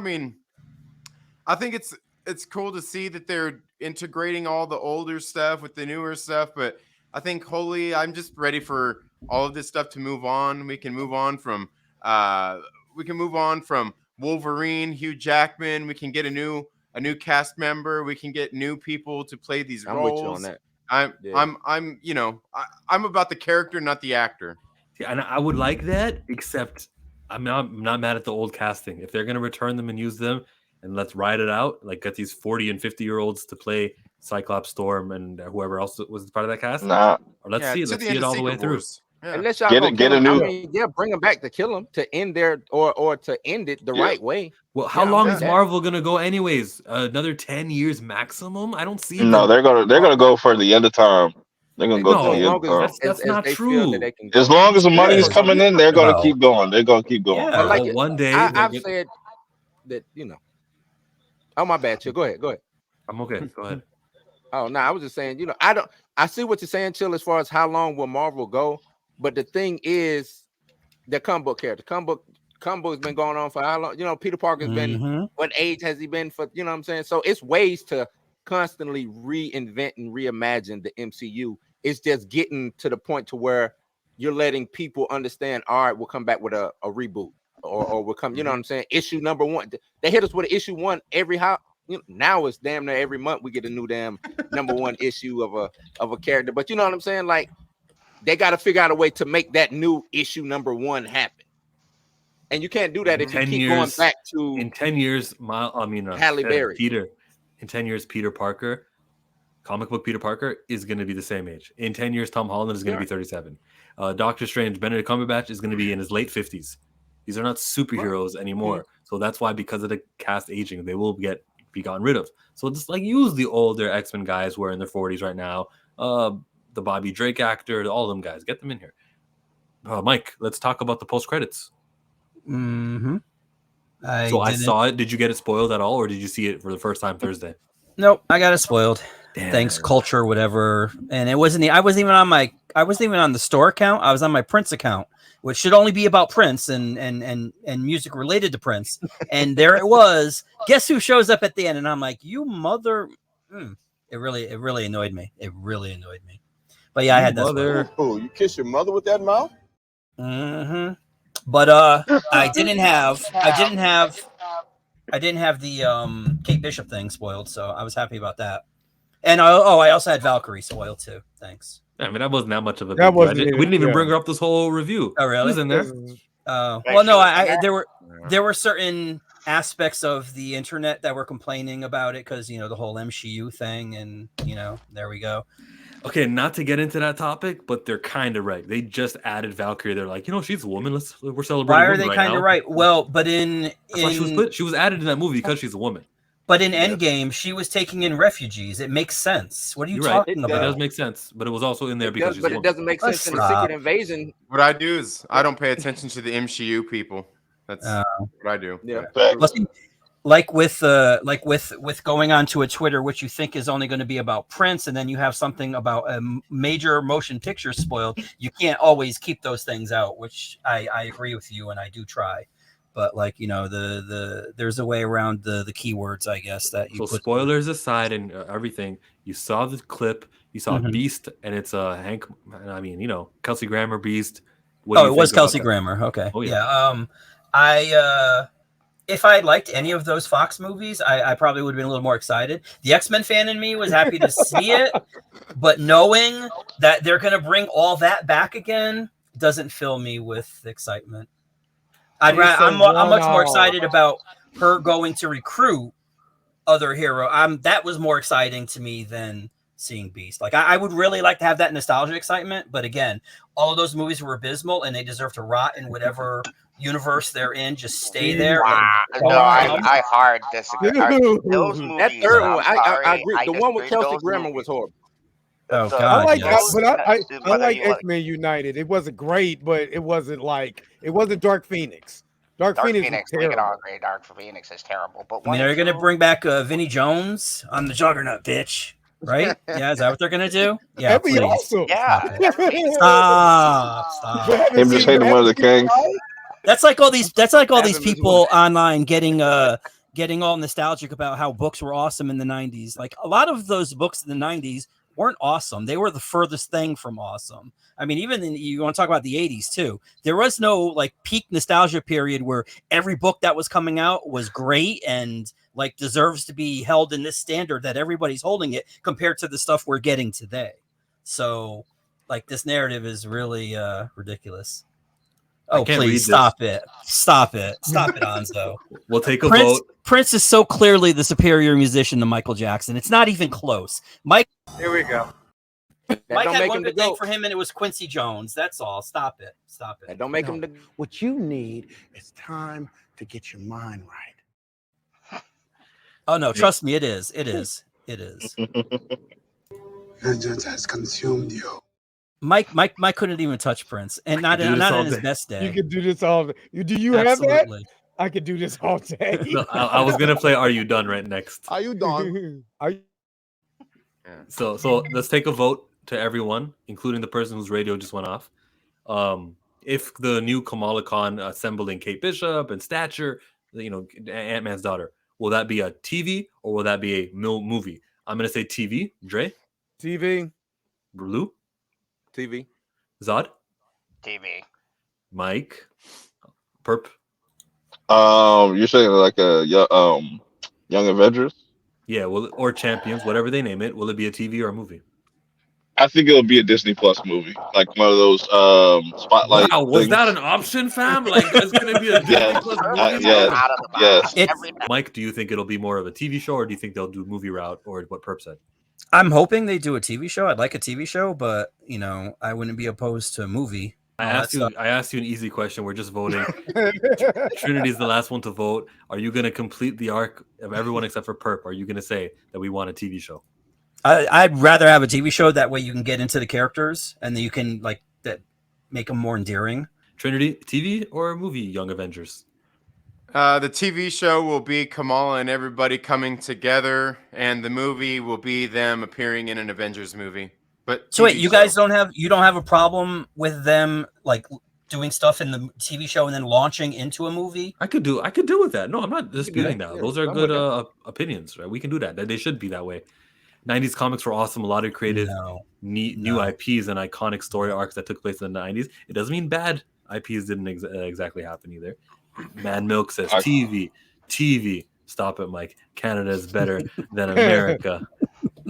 I think it's cool to see that they're integrating all the older stuff with the newer stuff, but I think wholly, I'm just ready for all of this stuff to move on. We can move on from Wolverine, Hugh Jackman. We can get a new cast member. We can get new people to play these roles. with you on that. I'm about the character, not the actor. Yeah, and I would like that, except I'm not mad at the old casting. If they're gonna return them and use them, and let's ride it out, like get these 40 and 50-year-olds to play Cyclops, Storm, and whoever else was part of that cast. Nah. Or let's see it all the way through. Yeah. Unless y'all Get gonna it- get kill a him, new- I mean, yeah, bring them back to kill him to end their or to end it the right way. Well, how Yeah, long I'm is down. Marvel gonna go anyways? Another 10 years maximum? I don't see. No, they're gonna go for the end of time. They're gonna go No, to the end of time. that's not they true. feel that they can go. As long as the money is Yeah. coming in, they're gonna Wow. keep going. They're gonna keep going. Yeah. Like Well, it- one day I've they're said that, Oh, my bad, Chill. Go ahead. I'm okay. Go ahead. Oh no, I was just saying, I see what you're saying, Chill, as far as how long will Marvel go. But the thing is, the comic book character. Comic book has been going on for how long? Peter Parker's been, Mhm. what age has he been for? You know what I'm saying? So it's ways to constantly reinvent and reimagine the MCU. It's just getting to the point to where you're letting people understand, all right, we'll come back with a reboot. Or we'll come, you know what I'm saying? Issue number 1. They hit us with an issue 1 every now it's damn near every month we get a new damn number 1 issue of a character. But you know what I'm saying? Like, they got to figure out a way to make that new issue number 1 happen. And you can't do that if you 10 keep going years- back to In 10 years, Halle Berry. In 10 years, Peter Parker, comic book Peter Parker, is going to be the same age. In 10 years, Tom Holland is going to be 37. Doctor Strange, Benedict Cumberbatch, is going to be in his late 50s. These are not superheroes anymore. So that's why, because of the cast aging, they will be gotten rid of. So just like use the older X-Men guys who are in their 40s right now. The Bobby Drake actor, all of them guys, get them in here. Mike, let's talk about the post credits. Mm-hmm. I saw it. Did you get it spoiled at all, or did you see it for the first time Thursday? Nope, I got it spoiled. Damn. Thanks, culture, whatever. And I wasn't even on the store account. I was on my Prince account, which should only be about Prince and music related to Prince. And there it was. Guess who shows up at the end? And I'm like, you mother. It really annoyed me. It really annoyed me. But yeah, I had that. Mother. Oh, you kiss your mother with that mouth? Mm-hmm. But I didn't have the Kate Bishop thing spoiled, so I was happy about that. And I also had Valkyrie spoiled too. Thanks. I mean, that wasn't that much of a That big wasn't deal. even- We didn't even yeah. bring her up this whole review. Oh, really? She was in there. Well, no, there were certain aspects of the internet that were complaining about it because the whole MCU thing, and there we go. Okay, not to get into that topic, but they're kind of right. They just added Valkyrie. They're like, she's a woman. We're celebrating. Why are women they right kind now. of right? Well, but That's why she was added in that movie because she's a woman. But in Endgame, she was taking in refugees. It makes sense. What are you You're right. talking It about? does make sense, but it was also in there because she's a but it woman. doesn't make sense in the Stop. Secret Invasion. What I do is I don't pay attention to the MCU people. That's what I do. Yeah. Well, see, like with going on to a Twitter, which you think is only going to be about Prince, and then you have something about a major motion picture spoiled. You can't always keep those things out, which I agree with you, and I do try. But there's a way around the keywords, I guess, that you So put. spoilers aside and everything, you saw the clip, you saw Mhm. Beast, and it's Hank. I mean, Kelsey Grammer Beast. What do Oh, you it was think about Kelsey that? Grammer. Okay. Oh, yeah. Yeah. If I liked any of those Fox movies, I probably would have been a little more excited. The X-Men fan in me was happy to see it, but knowing that they're going to bring all that back again doesn't fill me with excitement. I'm much more excited about her going to recruit other hero. That was more exciting to me than seeing Beast. Like I would really like to have that nostalgia excitement, but again, all of those movies were abysmal and they deserve to rot in whatever universe they're in. Just stay there. No, I hard disagree. Those movies, That third I'm one, sorry, I agree. The one with disagree. Kelsey Those Grammer movies- was horrible. Oh So- God, I like, yes. but I Whether like you like- X-Men United. It wasn't great, but it wasn't Dark Phoenix. Dark Dark Phoenix, Phoenix, was we can terrible. all agree. Dark Phoenix is terrible. But I mean, they're going to bring back Vinnie Jones on the Juggernaut, bitch. Right? Yeah, is that what they're going to do? Yeah, That'd be please. awesome. Yeah. Stop. Him just hating one of the kings. That's like all these Haven't been people online getting getting all nostalgic about how books were awesome in the 90s. Like a lot of those books in the 90s weren't awesome. They were the furthest thing from awesome. I mean, even you want to talk about the 80s too. There was no like peak nostalgia period where every book that was coming out was great and like deserves to be held in this standard that everybody's holding it compared to the stuff we're getting today. So like this narrative is really ridiculous. Oh, please stop it. Stop it, Anzo. We'll take a vote. Prince is so clearly the superior musician to Michael Jackson. It's not even close. Mike. Here we go. Mike had one good thing for him, and it was Quincy Jones. That's all. Stop it. That don't make him the. What you need is time to get your mind right. Oh no, trust me, it is. It is. It is. Vengeance has consumed you. Mike couldn't even touch Prince, and not in his best day. You could do this all day. Do you have that? I could do this all day. No, I was gonna play "Are You Done" right next. Are you done? So let's take a vote to everyone, including the person whose radio just went off. If the new Kamala Khan assembling Kate Bishop and Stature, Ant-Man's daughter, will that be a TV or will that be a movie? I'm gonna say TV. Dre? TV. Blue? TV. Zod? TV. Mike? Perp? You're saying like a Young Avengers? Yeah, or Champions, whatever they name it. Will it be a TV or a movie? I think it'll be a Disney Plus movie, like one of those spotlight. Wow, was that an option, fam? Like, it's gonna be a Disney Plus movie? Yes. Mike, do you think it'll be more of a TV show, or do you think they'll do movie route, or what Perp said? I'm hoping they do a TV show. I'd like a TV show, but I wouldn't be opposed to a movie. I asked you an easy question. We're just voting. Trinity's the last one to vote. Are you going to complete the arc of everyone except for Perp? Are you going to say that we want a TV show? I'd rather have a TV show. That way you can get into the characters and then you can make them more endearing. Trinity, TV or movie, Young Avengers? The TV show will be Kamala and everybody coming together, and the movie will be them appearing in an Avengers movie. But so wait, you guys don't have a problem with them like doing stuff in the TV show and then launching into a movie? I could do with that. No, I'm not disputing that. Those are good opinions, right? We can do that. They should be that way. 90s comics were awesome. A lot of created new IPs and iconic story arcs that took place in the 90s. It doesn't mean bad IPs didn't exactly happen either. Man Milk says TV. Stop it, Mike. Canada is better than America.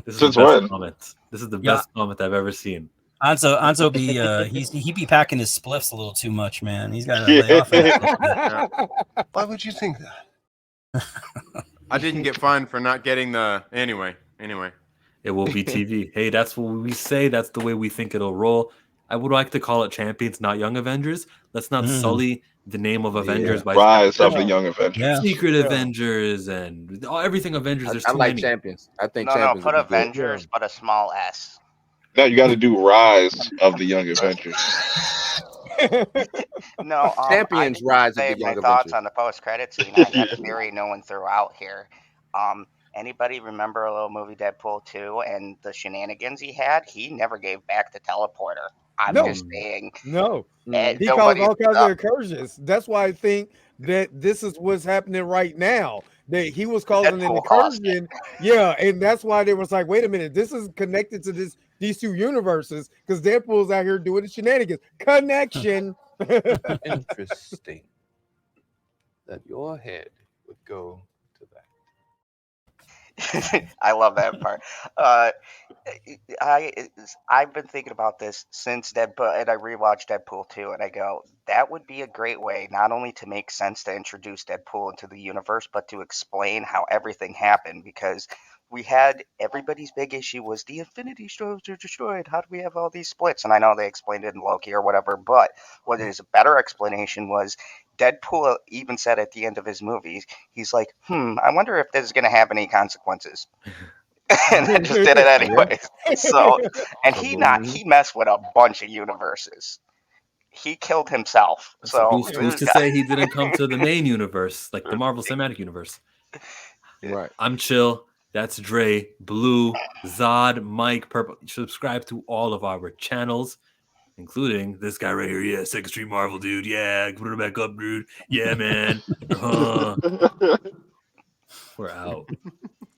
This is the best comment. This is the best comment I've ever seen. Anzo he be packing his spliffs a little too much, man. He's got to lay off. Why would you think that? I didn't get fined for not getting the anyway. It will be TV. Hey, that's what we say. That's the way we think it'll roll. I would like to call it Champions, not Young Avengers. Let's not sully the name of Avengers by Rise of the Young Avengers, Secret Avengers, and everything Avengers. There's too like many. Champions. I think Champions. No, put Avengers, but a small S. No, you got to do Rise of the Young Avengers. No, Champions Rise of the Young Avengers. My thoughts on the post-credit scene. I got a theory no one threw out here. Anybody remember a little movie Deadpool 2 and the shenanigans he had? He never gave back the teleporter. I'm just saying. No. He caused all kinds of incursions. That's why I think that this is what's happening right now. That he was causing an incursion. Yeah, and that's why they was like, wait a minute, this is connected to these two universes because Deadpool's out here doing the shenanigans. Connection. Interesting that your head would go to that. I love that part. I've been thinking about this since Deadpool, and I rewatched Deadpool 2, and I go, that would be a great way not only to make sense to introduce Deadpool into the universe, but to explain how everything happened, because we had everybody's big issue was the Infinity Stones are destroyed. How do we have all these splits? And I know they explained it in Loki or whatever, but what is a better explanation was Deadpool even said at the end of his movies, he's like, I wonder if this is going to have any consequences. And then just did it anyways. So, and he messed with a bunch of universes. He killed himself. Who's to say he didn't come to the main universe, like the Marvel Cinematic Universe? Right. I'm Chill. That's Dre, Blue, Zod, Mike, Purple. Subscribe to all of our channels, including this guy right here. Yeah, Second Street Marvel, dude. Yeah, put it back up, dude. Yeah, man. We're out.